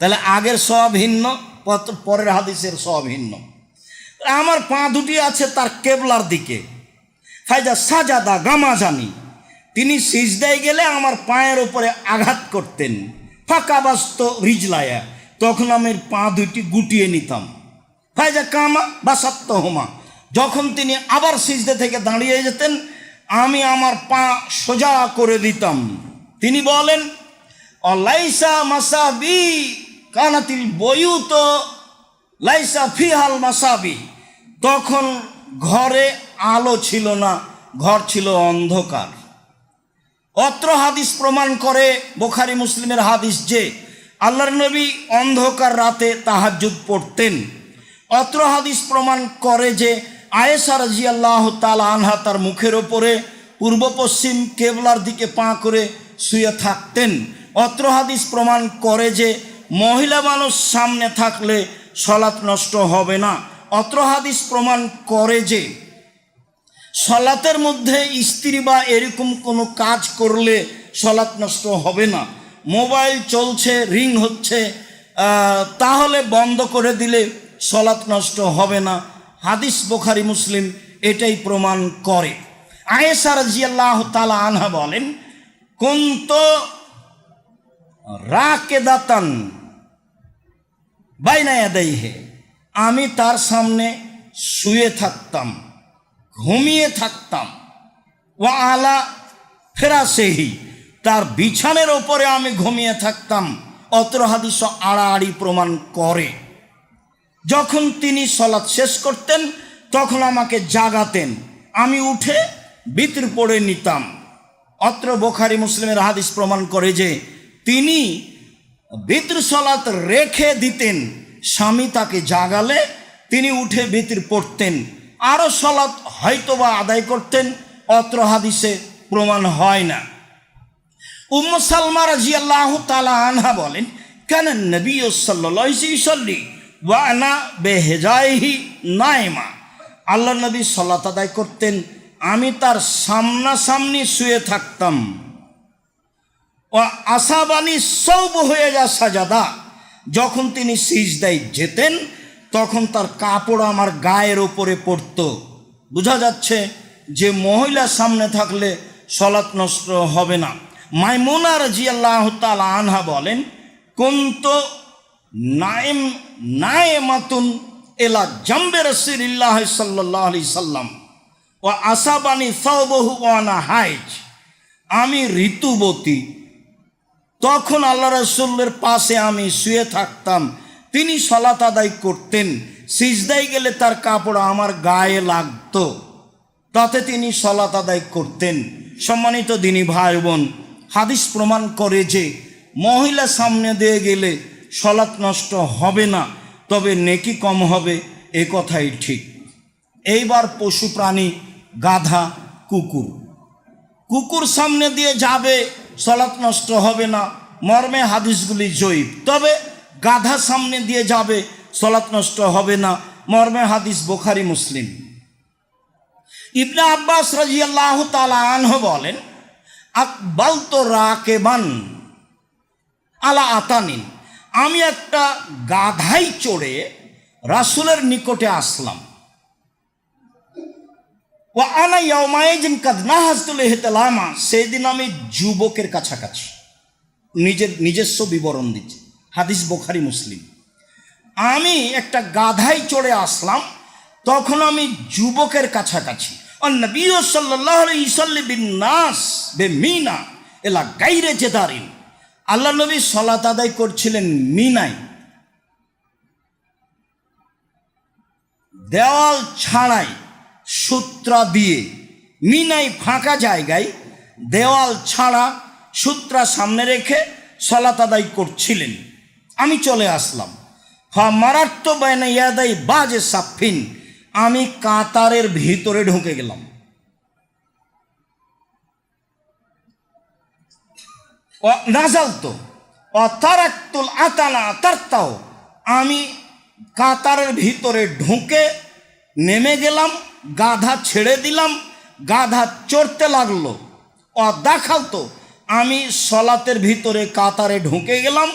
তাহলে আগের সওয়াব ভিন্ন, পরের হাদিসের সওয়াব ভিন্ন। আমার পা দুটি আছে তার কেবলার দিকে। ফাইজা সাজাদা গামাজানি, তিনি সিজদায় গেলে আমার পায়ের উপরে আঘাত করতেন। ফাঁকাবাস্ত রিজলায়া, তখন আমি পা দুটি গুটিয়ে নিতাম। ফাইজা কামা বাসাত্ত হোমা, যখন তিনি আবার সিজদা থেকে দাঁড়িয়ে যেতেন আমি আমার পা সোজা করে দিতাম। তিনি বলেন, অলাইসা মাসাবি কানাতিল বয়ুত লাইসা ফিহাল মাসাবি, তখন ঘরে আলো ছিল না, ঘর ছিল অন্ধকার। অত্র হাদিস প্রমাণ করে, বুখারী মুসলিমের হাদিস, যে আল্লাহর নবী অন্ধকার রাতে তাহাজ্জুদ পড়তেন। অত্র হাদিস প্রমাণ করে যে আয়েশা রাদিয়াল্লাহু তাআলা আনহা তার মুখের ওপরে পূর্ব পশ্চিম কেবলার দিকে পা করে শুয়ে থাকতেন। অত্র হাদিস প্রমাণ করে যে মহিলা মানুষ সামনে থাকলে সালাত নষ্ট হবে না। অত্র হাদিস প্রমাণ করে যে সালাতের মধ্যে স্ত্রী বা এরকম কোনো কাজ করলে সালাত নষ্ট হবে না। মোবাইল চলছে, রিং হচ্ছে, তাহলে বন্ধ করে দিলে সালাত নষ্ট হবে না। হাদিস বুখারী মুসলিম এটাই প্রমাণ করে। আয়েশা রাদিয়াল্লাহু তাআলা আনহা বলেন, কুনতু রাকিদাতান বাইনা ইয়াদাইহি, আমি তার সামনে শুয়ে থাকতাম, ঘুমিয়ে থাকতাম। ওয়া আলা ফিরাশিহি, তার বিছানের ওপরে আমি ঘুমিয়ে থাকতাম। অত্র হাদিস আড়াআড়ি প্রমাণ করে। যখন তিনি সালাত শেষ করতেন তখন আমাকে জাগাতেন, আমি উঠে বিতর পড়ে নিতাম। অত্র বুখারী মুসলিমের হাদিস প্রমাণ করে যে তিনি বিতর সালাত রেখে দিতেন, স্বামী তাকে জাগালে তিনি উঠে বিতর পড়তেন, আরও সালাত হয়তোবা আদায় করতেন। অত্র হাদিসে প্রমাণ হয় না। উম্মু সালমা রাদিয়াল্লাহু তাআলা আনহা বলেন, কানা নবী সাল্লাল্লাহু আলাইহি ওয়াসাল্লাম ওয়া আনা বিহিজাইহি নাইমা, আল্লাহ নবী সালাত আদায় করতেন, আমি তার সামনাসামনি শুয়ে থাকতাম। ও আসাবানি সৌব হয়ে যা সাজাদা, যখন তিনি সিজদায় যেতেন তখন তার কাপড় আমার গায়ের ওপরে পড়ত। বোঝা যাচ্ছে যে মহিলা সামনে থাকলে সলাৎ নষ্ট হবে না। মাইমুনা রাদিয়াল্লাহু তাআলা আনহা বলেন, কুনতু নায়েমাতুন ইলা জামবে রাসূলিল্লাহ সাল্লাল্লাহু আলাইহি সাল্লাম ওয়া আসাবানি সাওবহু ওয়া আনা হাইজ। আমি ঋতুবতী, তখন আল্লাহ রাসূলের পাশে আমি শুয়ে থাকতাম, তিনি সালাত আদায় করতেন, সিজদায় গেলে তার কাপড় আমার গায়ে লাগতো, তাতে তিনি সালাত আদায় করতেন। সম্মানিত দিনী ভাই বোন, হাদিস প্রমাণ করে যে মহিলা সামনে দিয়ে গেলে সালাত নষ্ট হবে না, তবে নেকি কম হবে, এ কথাই ঠিক। এইবার পশু প্রাণী, গাধা, কুকুর সামনে দিয়ে যাবে, সালাত নষ্ট হবে না, মর্মে হাদিসগুলি জয়ীফ। তবে গাধা সামনে দিয়ে যাবে, সালাত নষ্ট হবে না, মর্মে হাদিস বুখারী মুসলিম। ইবনে আব্বাস রাদিয়াল্লাহু তাআলা আনহু বলেন, আকবালতু রাকিবান আলা আতানিন, আমি একটা গাধায় চড়ে রাসূলের নিকটে আসলাম। ওয়া আনা ইয়াউমাইজিন কাদ নাহাজতুল ইহতিলামা, সেদিন আমি যুবকের কাছাকাছি। নিজস্ব বিবরণ দিচ্ছে, হাদিস বুখারী মুসলিম। আমি একটা গাধায় চড়ে আসলাম, তখন আমি যুবকের কাছাকাছি। নবী সাল্লাল্লাহু আলাইহি ওয়াসাল্লাম বিন-নাস বিমিনা ইলা গায়রে জেদারিন, আল্লাহ নবী সালাত আদায় করছিলেন মিনায়, দেওয়াল ছাড়াই, সূত্রা দিয়ে। মিনায় ফাঁকা জায়গায় দেওয়াল ছাড়া সূত্রা সামনে রেখে সালাত আদায় করছিলেন। আমি চলে আসলাম। মারাত্ম বাইনা ইয়াদাই বাজে সাফিন, আমি কাতারের ভিতরে ঢুকে গেলাম। নাজালতো তারাকতুল আতানা তারতাও, আমি কাতারের ভিতরে ঢুকে নেমে গেলাম, গাধা ছেড়ে দিলাম, গাধা চড়তে লাগলো। দাখালতো, আমি সলাতের ভিতরে কাতারে ঢুকে গেলাম।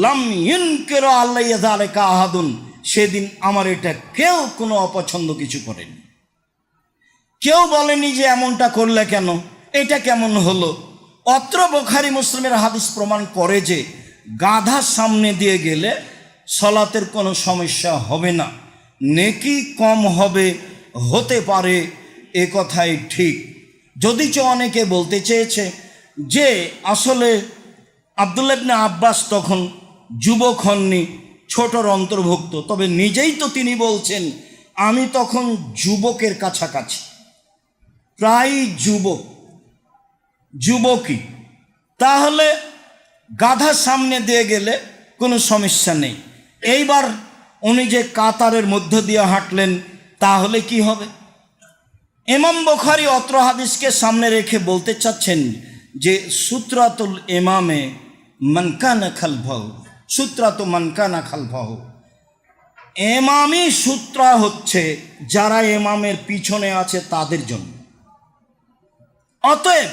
লাম ইনকির আলাইয়া যালিকা আহাদুন, সেদিন আমার এটা কেউ কোনো অপছন্দ কিছু করেনি, কেউ বলেনি যে এমনটা করলে কেন, এটা কেমন হলো। অত্র বুখারী মুসলিমের হাদিস প্রমাণ করে যে গাধা সামনে দিয়ে গেলে সলাতের কোনো সমস্যা হবে না, নেকি কম হবে, হতে পারে, এ কথাই ঠিক। যদিচ অনেকে বলতে চেয়েছে যে আসলে আব্দুল্লাহ ইবনে আব্বাস তখন যুবক হননি, ছোটর অন্তর্ভুক্ত, তবে নিজেই তো তিনি বলছেন আমি তখন যুবকের কাছাকাছি, প্রায় যুবকই, তাহলে গাধা সামনে দিয়ে গেলে কোনো সমস্যা নেই। এইবার উনি যে কাতারের মধ্য দিয়ে হাঁটলেন, তাহলে কি হবে? ইমাম বুখারী অত্র হাদিসকে সামনে রেখে বলতে চাচ্ছেন যে সুত্রাতুল ইমামে মান কানা খালফাহু, সুত্রাতু মান কানা খালফাহু, ইমামি সূত্রা হচ্ছে যারা ইমামের পিছনে আছে তাদের জন্য। অতএব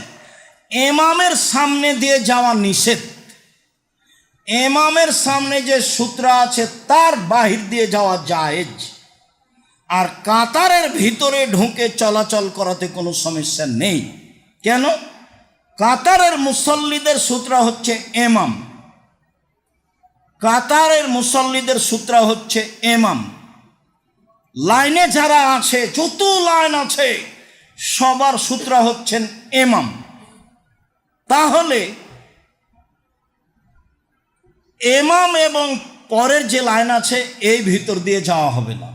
ইমামের সামনে দিয়ে যাওয়া নিষেধ, ইমামের সামনে যে সূত্রা আছে তার বাহির দিয়ে যাওয়া জায়েজ, আর কাতারের ভিতরে ঢুকে চলাচল করাতে কোনো সমস্যা নেই। কেন? কাতারের মুসল্লিদের সূত্রা হচ্ছে ইমাম, কাতারের মুসল্লিদের সূত্রা হচ্ছে ইমাম। লাইনে যারা আছে, যত লাইন আছে, সবার সূত্রা হচ্ছেন ইমাম। তাহলে ইমাম এবং পরের যে লাইন আছে এই ভিতর দিয়ে যাওয়া হবে না।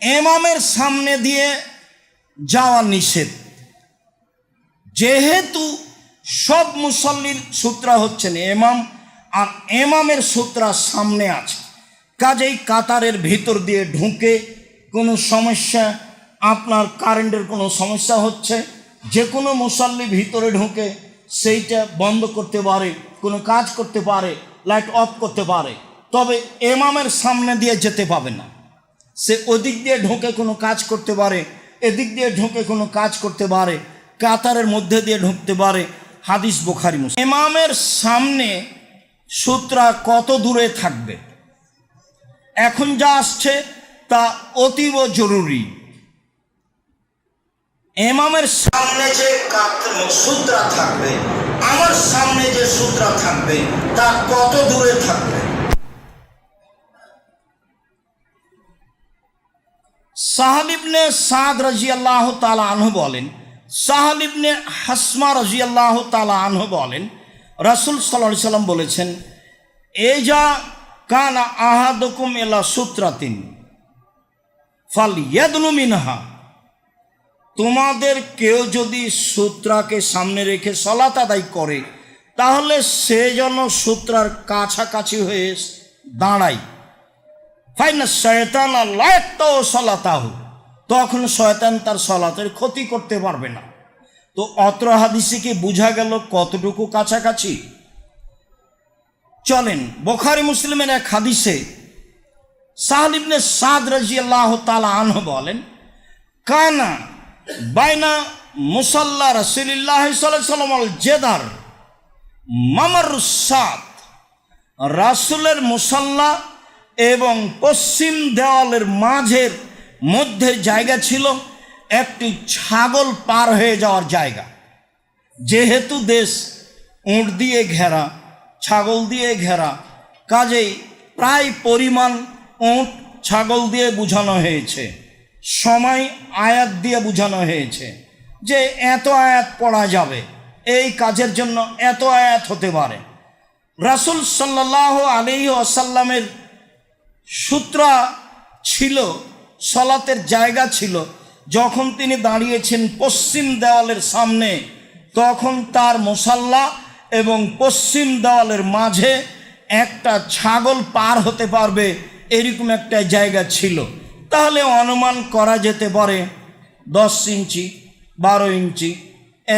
ইমামের সামনে দিয়ে যাওয়া নিষেধ, যেহেতু সব মুসল্লির সূত্রা হচ্ছেন ইমাম, আর ইমামের সূত্রা সামনে আছে, কাজেই কাতারের ভিতর দিয়ে ঢুকে কোনো সমস্যা, আপনার কারেন্টের কোনো সমস্যা হচ্ছে, যে কোনো মুসল্লি ভিতরে ঢুকে সেইটা বন্ধ করতে পারে, কোনো কাজ করতে পারে, লাইট অফ করতে পারে, তবে ইমামের সামনে দিয়ে যেতে পাবে না। সে ওদিক দিয়ে ঢুকে কোনো কাজ করতে পারে, এদিক দিয়ে ঢুকে কোনো কাজ করতে পারে, কাতারের মধ্যে দিয়ে ঢুকতে পারে। হাদিস বুখারী মুসলিম। ইমামের সামনে সূত্রা কত দূরে থাকবে? এখন যা আসছে তা অতীব জরুরি। ইমামের সামনে যে সূত্রা থাকবে, আমার সামনে যে সূত্রা থাকবে, তা কত দূরে থাকবে? সাহাল ইবনে সাদ রাদিয়াল্লাহু তাআলা আনহু বলেন, সাহাল ইবনে হাসমা রাদিয়াল্লাহু তাআলা আনহু বলেন, রাসূল সাল্লাল্লাহু আলাইহি সাল্লাম বলেছেন, এজা কানা আহাদুকুম ইলা সূত্রাতিন ফালইয়াদনু মিনহা, তোমাদের কেউ যদি সূত্রাকে সামনে রেখে সালাত আদায় করে তাহলে সে যেন সূত্রার কাছাকাছি হয়ে দাঁড়ায়। ফাইনা শয়তান লা ইয়াকতাউ সালাতাহু, তখন শয়তান তার সালাতের ক্ষতি করতে পারবে না। তো অত্র হাদিসে কি বোঝা গেল কতটুকু কাছাকাছি? চলেন বুখারী মুসলিমের এক হাদিসে সাহাল ইবনে সাদ রাদিয়াল্লাহু তাআলা আনহু বলেন, কানা বাইনা মুসাল্লা রাসূলুল্লাহ সাল্লাল্লাহু আলাইহি ওয়াসাল্লাম আল জেদার মামারুস সাদ, রাসূলের মুসাল্লা এবং পশ্চিম দেওয়ালের মাঝের মধ্যে জায়গা ছিল একটি ছাগল পার হয়ে যাওয়ার জায়গা। যেহেতু দেশ উট দিয়ে ঘেরা, ছাগল দিয়ে ঘেরা, কাজেই প্রায় পরিমাণ উট ছাগল দিয়ে বুঝানো হয়েছে। সময় আয়াত দিয়ে বুঝানো হয়েছে যে এত আয়াত পড়া যাবে, এই কাজের জন্য এত আয়াত হতে পারে। রাসূল সাল্লাল্লাহু আলাইহি ওয়াসাল্লামের সূত্রা ছিল, সালাতের জায়গা ছিল। যখন তিনি দাঁড়িয়েছেন পশ্চিম দেওয়ালের সামনে, তখন তার মুসাল্লা এবং পশ্চিম দেওয়ালের মাঝে একটা ছাগল পার হতে পারবে এরকম একটা জায়গা ছিল। তাহলে অনুমান করা যেতে পারে 10 ইঞ্চি, 12 ইঞ্চি,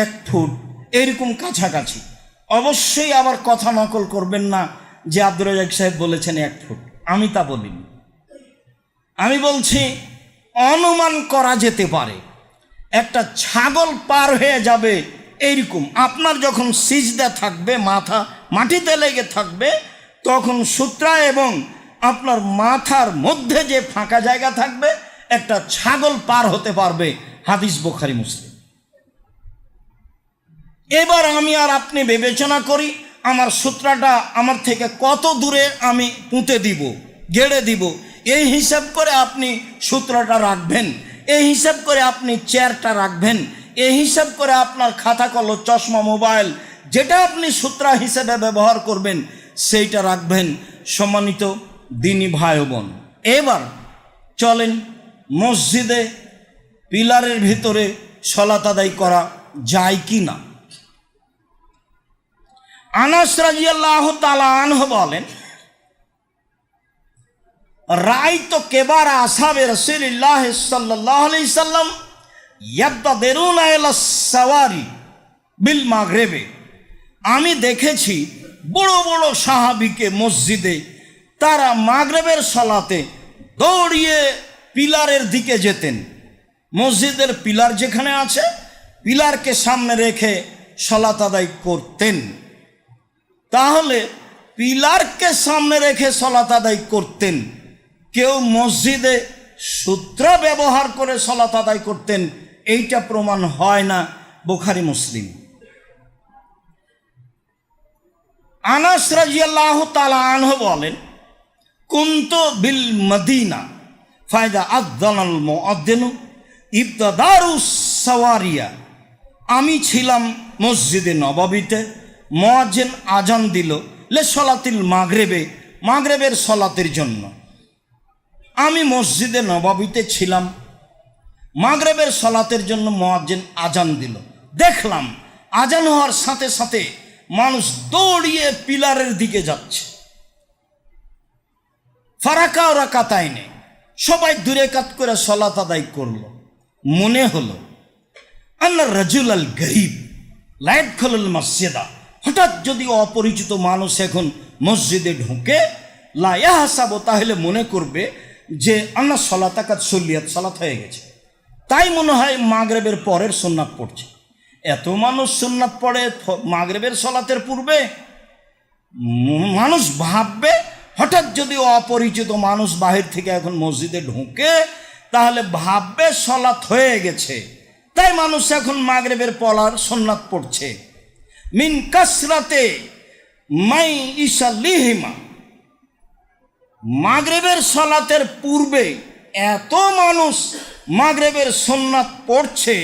1 ফুট এরকম কাছাকাছি। অবশ্যই আবার কথা নকল করবেন না যে আব্দুর রাজ্জাক সাহেব বলেছেন 1 ফুট, আমি তা বলিনি। আমি বলছি অনুমান করা যেতে পারে একটা ছাগল পার হয়ে যাবে এইরকম। আপনার যখন সিজদা থাকবে, মাথা মাটিতে লেগে থাকবে, তখন সূত্রা এবং আপনার মাথার মধ্যে যে ফাঁকা জায়গা থাকবে একটা ছাগল পার হতে পারবে। হাদিস বুখারী মুসলিম। এবার আমি আর আপনি বিবেচনা করি আমার সূত্রাটা আমার থেকে কত দূরে আমি পুঁতে দিব, গেড়ে দিব। এই হিসাব করে আপনি সূত্রটা রাখবেন, এই হিসাব করে আপনি চেয়ারটা রাখবেন, এই হিসাব করে আপনার খাতা কলম, চশমা, মোবাইল যেটা আপনি সূত্রা হিসেবে ব্যবহার করবেন সেইটা রাখবেন। সম্মানিত দিনী ভাই বোন, এবার চলেন মসজিদে পিলারের ভিতরে সালাত আদায় করা যায় কি না। আনাস রাদিয়াল্লাহু তাআলা আনহু বলেন, রাআইতু কিবার আসহাবে রাসূলিল্লাহ সাল্লাল্লাহু আলাইহি সাল্লাম ইয়াবতাদিরুনা ইলা সাওয়ারি বিল মাগরিবে, আমি দেখেছি বড় বড় সাহাবীকে মসজিদে তারা মাগরিবের সালাতে দৌড়িয়ে পিলারের দিকে যেতেন। মসজিদের পিলার যেখানে আছে, পিলারকে সামনে রেখে সালাত আদায় করতেন। তাহলে পিলারকে সামনে রেখে সালাত আদায় করতেন, কেউ মসজিদে সূত্র ব্যবহার করে সালাত আদায় করতেন, এইটা প্রমাণ হয় না বুখারী মুসলিম। আনাস রাদিয়াল্লাহু তাআলা আনহু বলেন, কুনতু বিল মদিনা ফাইদা আযানাল মুআদ্দিনু ইবতাদারুস সাওয়ারিয়া, আমি ছিলাম মসজিদে নববীতে, মুয়াজ্জিন আজান দিল লে সলাতিল মাগরিবে, মাগরিবের সলাতের জন্য। আমি মসজিদে নববীতে ছিলাম, মাগরিবের সলাতের জন্য মুয়াজ্জিন আজান দিল। দেখলাম আজান হওয়ার সাথে সাথে মানুষ দৌড়িয়ে পিলারের দিকে যাচ্ছে। ফারাকা রাকাতাইনে, সবাই 2 রাকাত করে সালাত আদায় করলো। মনে হলো আন্না রাজুলাল গরীব লা ইয়াদখুলুল মসজিদা, হঠাৎ যদি অপরিচিত মানুষ এখন মসজিদে ঢুকে, লা ইয়াহসাবু, তাহলে মনে করবে যে আন্না সালাতাকাত সুল্লিয়াত, সালাত হয়ে গেছে। তাই মনে হয় মাগরিবের পরের সুন্নাত পড়ছে। এত মানুষ সুন্নাত পড়ে মাগরিবের সালাতের পূর্বে, মানুষ ভাববে হঠাৎ যদি অপরিচিত মানুষ বাহির থেকে এখন মসজিদে ঢুকে তাহলে ভাববে সলাত হয়ে গেছে, তাই মানুষ এখন মাগরিবের পড়ার সুন্নাত পড়ছে। মিন কাসরাতে মাই ইসাল্লিহিমা, মাগরিবের সলাতের পূর্বে এত মানুষ মাগরিবের সুন্নাত পড়ছে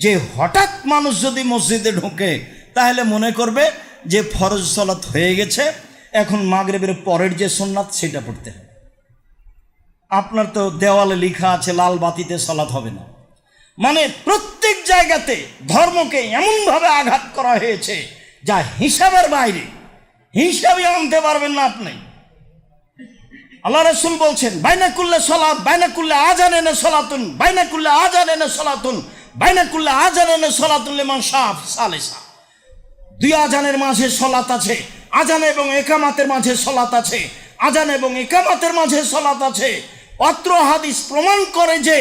যে হঠাৎ মানুষ যদি মসজিদে ঢোকে তাহলে মনে করবে যে ফরজ সলাত হয়ে গেছে, এখন মাগরিবের পরের যে সুন্নাত সেটা পড়তে হবে। আপনার তো দেওয়ালে লেখা আছে লাল বাতিতে সলাত হবে না, মানে প্রত্যেক জায়গাতে ধর্মকে এমনভাবে আঘাত করা হয়েছে যা হিসাবের বাইরে, হিসাবই আনতে পারবেন না আপনি। আল্লাহ রাসূল বলছেন বাইনা কুল্লে সলাত বাইনা কুল্লে আযান এনে সলাতুন বাইনা কুল্লে আযান এনে সলাতুন বাইনা কুল্লে আযান এনে সলাতুন লিমান শাফ সালিসা। দুই আজানের মাঝে সলাত আছে, আজান এবং ইকামাতের মাঝে সলাত আছে, আজান এবং ইকামাতের মাঝে সলাত আছে। অত্র হাদিস প্রমাণ করে যে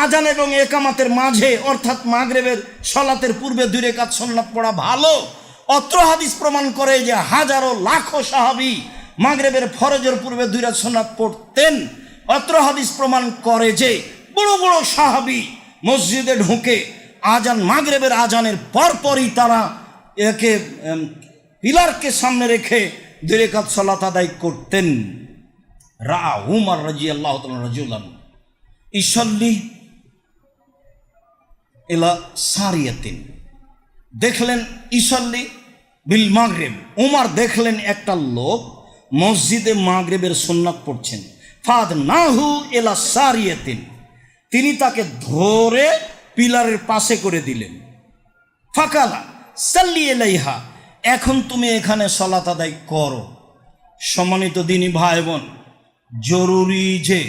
আজান এবং ইকামাতের মাঝে অর্থাৎ মাগরিবের সলাতের পূর্বে 2 রাকাত সুন্নাত পড়া ভালো। অত্র হাদিস প্রমাণ করে যে হাজারো লাখো সাহাবী মাগরিবের ফরজের পূর্বে 2 রাকাত সুন্নাত পড়তেন। অত্র হাদিস প্রমাণ করে যে বড় বড় সাহাবী মসজিদে ঢুকে আজান মাগরিবের আজানের পরপরই তারা একে পিলারকে সামনে রেখে 2 রাকাত সালাত আদায় করতেন। উমর রাদিয়াল্লাহু তাআলা রাজুলান ইসাল্লি ইলা সারিয়াতিন, দেখলেন ইসাল্লি বিল মাগরিব, উমর দেখলেন একটা লোক মসজিদে মাগরিবের সুন্নাত পড়ছেন। ফাদনাহু ইলা সারিয়াতিন, তিনি তাকে ধরে পিলারের পাশে করে দিলেন। ফাকালা সাল্লি আলাইহা, এখন তুমি এখানে সালাত আদায় করো। সম্মানিত দিনী ভাই বোন, জরুরি যে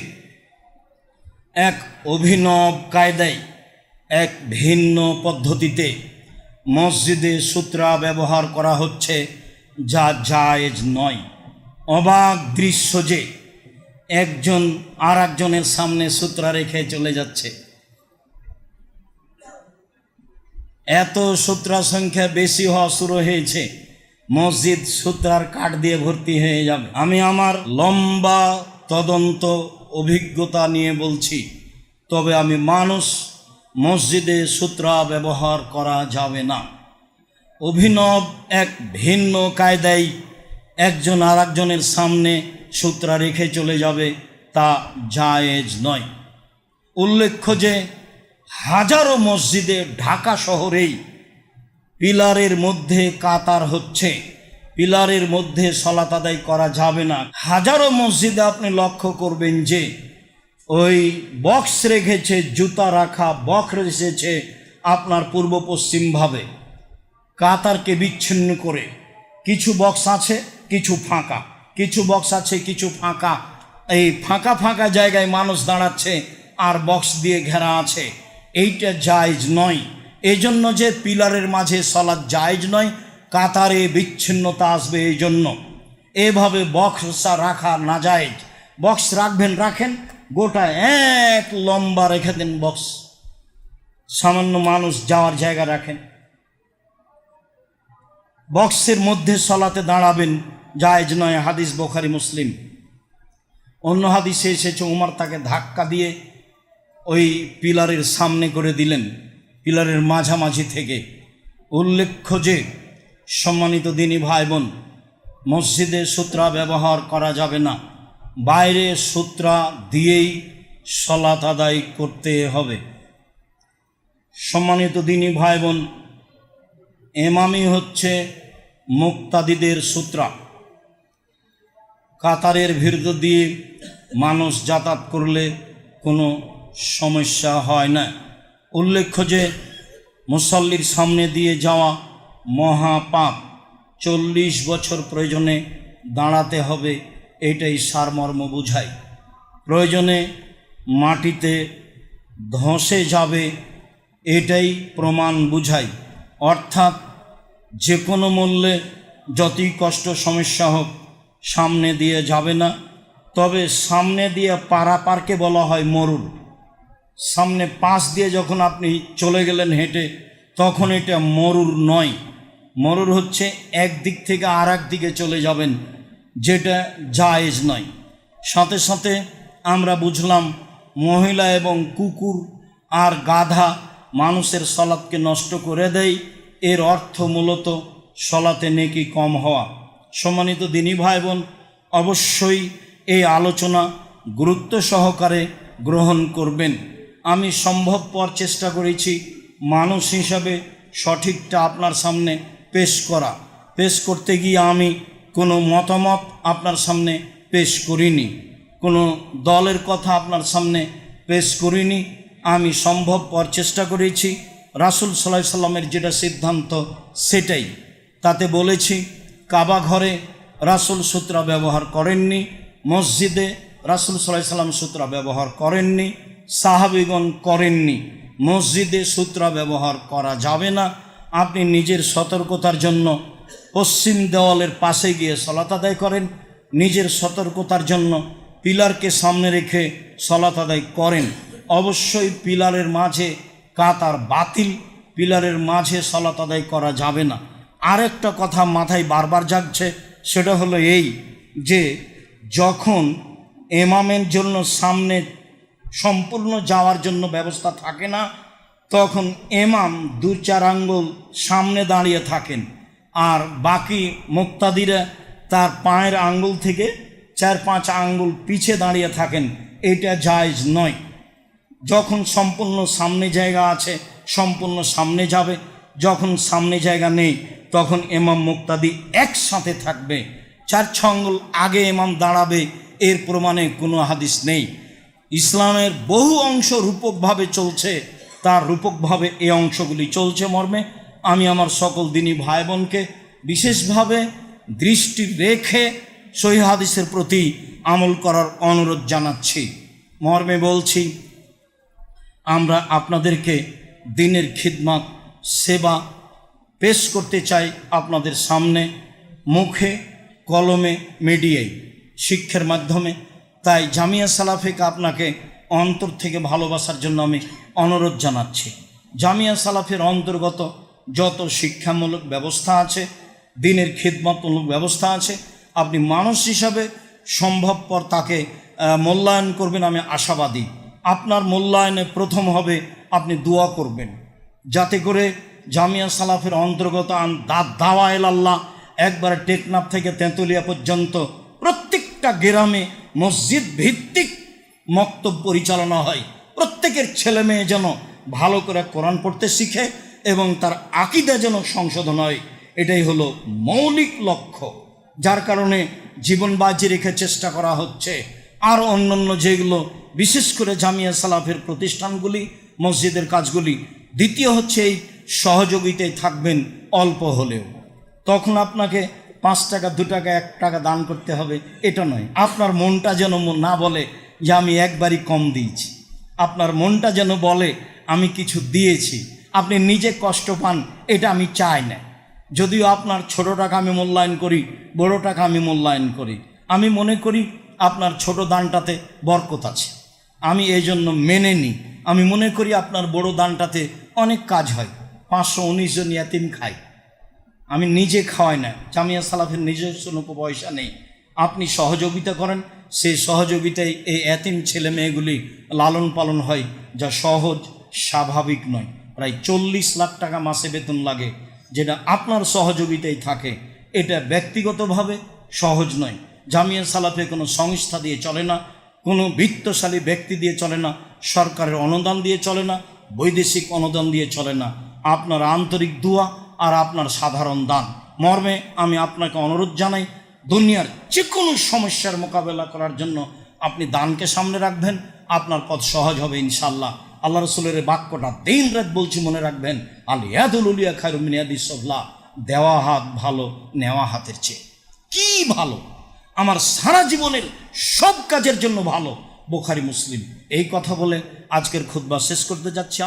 এক অভিনব কায়দায় এক ভিন্ন পদ্ধতিতে মসজিদে সূত্রা ব্যবহার করা হচ্ছে যা জায়েজ নয়। অবাক দৃশ্য যে একজন আর একজনের সামনে সূত্রা রেখে চলে যাচ্ছে। এত সূত্রা সংখ্যা বেশি হওয়া শুরু হয়েছে, মসজিদ সূত্রার কাঠ দিয়ে ভর্তি হয়ে যাবে। আমি আমার লম্বা তদন্ত অভিজ্ঞতা নিয়ে বলছি, তবে আমি মানুষ মসজিদে সূত্রা ব্যবহার করা যাবে না। অভিনব এক ভিন্ন কায়দায় একজন আর একজনের সামনে সূত্রা রেখে চলে যাবে, তা জায়েজ নয়। উল্লেখ্য যে হাজারো মসজিদে ঢাকা শহরেই পিলারের মধ্যে কাতার হচ্ছে, পিলারের মধ্যে সালাত আদায় করা যাবে না। হাজারো মসজিদে আপনি লক্ষ্য করবেন যে ওই বক্স রেখেছে, জুতা রাখা বক্স রেখেছে আপনার পূর্ব পশ্চিমভাবে কাতারকে বিচ্ছিন্ন করে। কিছু বক্স আছে, কিছু ফাঁকা, কিছু বক্স আছে, কিছু ফাঁকা। এই ফাঁকা ফাঁকা জায়গায় মানুষ দাঁড়াচ্ছে আর বক্স দিয়ে ঘেরা আছে, এইটা জায়েজ নয়। এজন্য যে পিলারের মাঝে সালাত জায়েজ নয়, কাতারে বিচ্ছিন্নতা আসবে, এই জন্য এভাবে বক্স রাখা না জায়েজ। বক্স রাখবেন রাখেন, গোটা এক লম্বা রেখে দেন বক্স, সামান্য মানুষ যাওয়ার জায়গা রাখেন। বক্সের মধ্যে সালাতে দাঁড়াবেন জায়েজ নয়, হাদিস বুখারী মুসলিম। অন্য হাদিসে এসেছে উমর তাকে ধাক্কা দিয়ে ওই পিলারের সামনে করে দিলেন, পিলারের মাঝামাঝি থেকে। উল্লেখ্য যে সম্মানিত দিনী ভাই বোন, মসজিদে সূত্রা ব্যবহার করা যাবে না, বাইরে সূত্রা দিয়েই সালাত আদায় করতে হবে। সম্মানিত দিনী ভাই বোন, ইমামি হচ্ছে মুক্তাদিদের সূত্রা। কাতারের ভিড় দিয়ে মানুষ যাতায়াত করলে কোনো সমস্যা হয় না। উল্লেখ্য যে মুসল্লির সামনে দিয়ে যাওয়া মহাপাপ, 40 বছর প্রয়োজনে দাঁড়াতে হবে, এটাই সারমর্ম বুঝায়। প্রয়োজনে মাটিতে ধসে যাবে, এটাই প্রমাণ বুঝায়। অর্থাৎ যে কোনো মূল্যে যতই কষ্ট সমস্যা হোক সামনে দিয়ে যাবে না। তবে সামনে দিয়ে পারাপারকে বলা হয় মরুর। সামনে পাশ দিয়ে যখন আপনি চলে গেলেন হেঁটে, তখন এটা মরুর নয়। মরুর হচ্ছে এক দিক থেকে আর এক দিকে চলে যাবেন, যেটা জায়েজ নয়। সাথে সাথে আমরা বুঝলাম মহিলা এবং কুকুর আর গাধা মানুষের সলাৎকে নষ্ট করে দেয়। এর অর্থ মূলত সলাতে নেকি কম হওয়া। সম্মানিত দিনী ভাই বোন, অবশ্যই এই আলোচনা গুরুত্ব সহকারে গ্রহণ করবেন। আমি সম্ভবপর চেষ্টা করেছি মানুষ হিসাবে সঠিকটা আপনার সামনে পেশ করতে গিয়ে আমি কোনো মতামত আপনার সামনে পেশ করিনি, কোনো দলের কথা আপনার সামনে পেশ করিনি। আমি সম্ভবপর চেষ্টা করেছি রাসূল সাল্লাল্লাহু আলাইহি সাল্লামের যেটা সিদ্ধান্ত সেটাই। তাতে বলেছি কাবা ঘরে রাসূল সূত্রা ব্যবহার করেননি, মসজিদে রাসূল সাল্লাল্লাহু আলাইহি সাল্লাম সূত্রা ব্যবহার করেননি, সাহাবীগণ করেননি। মসজিদে সূত্রা ব্যবহার করা যাবে না। আপনি নিজের সতর্কতার জন্য পশ্চিম দেওয়ালের পাশে গিয়ে সালাত আদায় করেন, নিজের সতর্কতার জন্য পিলারকে সামনে রেখে সালাত আদায় করেন। অবশ্যই পিলারের মাঝে কাতার বাতিল, পিলারের মাঝে সালাত আদায় করা যাবে না। আরেকটা কথা মাথায় বারবার জাগছে, সেটা হলো এই যে যখন ইমামের জন্য সামনে সম্পূর্ণ যাওয়ার জন্য ব্যবস্থা থাকে না, তখন ইমাম 2-4 আঙ্গুল সামনে দাঁড়িয়ে থাকেন আর বাকি মুক্তাদিরা তার পায়ের আঙ্গুল থেকে 4-5 আঙ্গুল পিছে দাঁড়িয়ে থাকেন। এটা জায়েজ নয়। যখন সম্পূর্ণ সামনে জায়গা আছে সম্পূর্ণ সামনে যাবে, যখন সামনে জায়গা নেই তখন ইমাম মুক্তাদি একসাথে থাকবে। 4-6 আঙ্গুল আগে ইমাম দাঁড়াবে, এর প্রমাণে কোনো হাদিস নেই। ইসলামের বহু অংশ রূপকভাবে চলছে, তার রূপকভাবে এই অংশগুলি চলছে মর্মে আমি আমার সকল দিনী ভাই বোনকে বিশেষভাবে দৃষ্টি রেখে সহিহ হাদিসের প্রতি আমল করার অনুরোধ জানাচ্ছি। মর্মে বলছি, আমরা আপনাদেরকে দিনের খিদমত সেবা পেশ করতে চাই আপনাদের সামনে, মুখে কলমে মিডিয়ায় শিক্ষার মাধ্যমে। তাই জামিয়া সালাফিকে আপনাকে অন্তর থেকে ভালোবাসার জন্য আমি অনুরোধ জানাচ্ছি। জামিয়া সালাফের অন্তর্গত যত শিক্ষামূলক ব্যবস্থা আছে, দিনের খিদমতমূলক ব্যবস্থা আছে, আপনি মানুষ হিসাবে সম্ভবপর তাকে মূল্যায়ন করবেন। আমি আশাবাদী আপনার মূল্যায়নে প্রথম হবে আপনি দোয়া করবেন, যাতে করে জামিয়া সালাফের অন্তর্গত দাওয়া ইলাল্লাহ একবারে টেকনাফ থেকে তেঁতুলিয়া পর্যন্ত প্রত্যেকটা গ্রামে মসজিদ ভিত্তিক মক্তব পরিচালনা হয়। প্রত্যেকের ছেলে মেয়ে যেন ভালো করে কোরআন পড়তে শিখে এবং তার আকীদা যেন সংশোধন হয়, এটাই হলো মৌলিক লক্ষ্য, যার কারণে জীবন বাজি রেখে চেষ্টা করা হচ্ছে। আর অন্যান্য যেগুলো বিশেষ করে জামিয়া সালাফের প্রতিষ্ঠানগুলি, মসজিদের কাজগুলি। দ্বিতীয় হচ্ছে এই সহযোগিতায় থাকবেন অল্প হলেও। তখন আপনাকে 5 টাকা 2 টাকা 1 টাকা দান করতে হবে এটা নয়। আপনার মনটা যেন না বলে যে আমি একবারই কম দিয়েছি, আপনার মনটা যেন বলে আমি কিছু দিয়েছি। আপনি নিজে কষ্ট পান, এটা আমি চাই না। যদিও আপনার ছোট টাকা আমি মূল্যায়ন করি, বড় টাকা আমি মূল্যায়ন করি। আমি মনে করি আপনার ছোট দানটাতে বরকত আছে, আমি এই জন্য মেনে নিই। আমি মনে করি আপনার বড় দানটাতে অনেক কাজ হয়। 519 জন ইয়াতিম খায়, আমি নিজে খাওয়াই না। জামিয়া সালাফের নিজস্ব পয়সা নেই। আপনি সহযোগিতা করেন, সেই সহযোগিতায় এই এতিম ছেলে মেয়েগুলি লালন পালন হয়, যা সহজ স্বাভাবিক নয়। প্রায় 40 লাখ টাকা মাসে বেতন লাগে, যেটা আপনার সহযোগিতায় থাকে। এটা ব্যক্তিগতভাবে সহজ নয়। জামিয়া সালাফে কোনো সংস্থা দিয়ে চলে না, কোনো বিত্তশালী ব্যক্তি দিয়ে চলে না, সরকারের অনুদান দিয়ে চলে না, বৈদেশিক অনুদান দিয়ে চলে না। আপনার আন্তরিক দোয়া আর আপনার সাধারণ দান মর্মে আমি আপনাকে অনুরোধ জানাই, দুনিয়ার যে কোনো সমস্যার মোকাবেলা করার জন্য আপনি দানকে সামনে রাখবেন, আপনার পথ সহজ হবে ইনশাআল্লাহ। আল্লাহ রসুলের বাক্যটা দিন রাত বলছি, মনে রাখবেন, আল ইয়াদুল উলিয়া খায়রুম মিন ইয়াদিস সুফলা। দেওয়া হাত ভালো নেওয়া হাতের চেয়ে। কি ভালো? আমার সারা জীবনের সব কাজের জন্য ভালো। বুখারী মুসলিম। এই কথা বলে আজকের খুতবা শেষ করতে যাচ্ছি।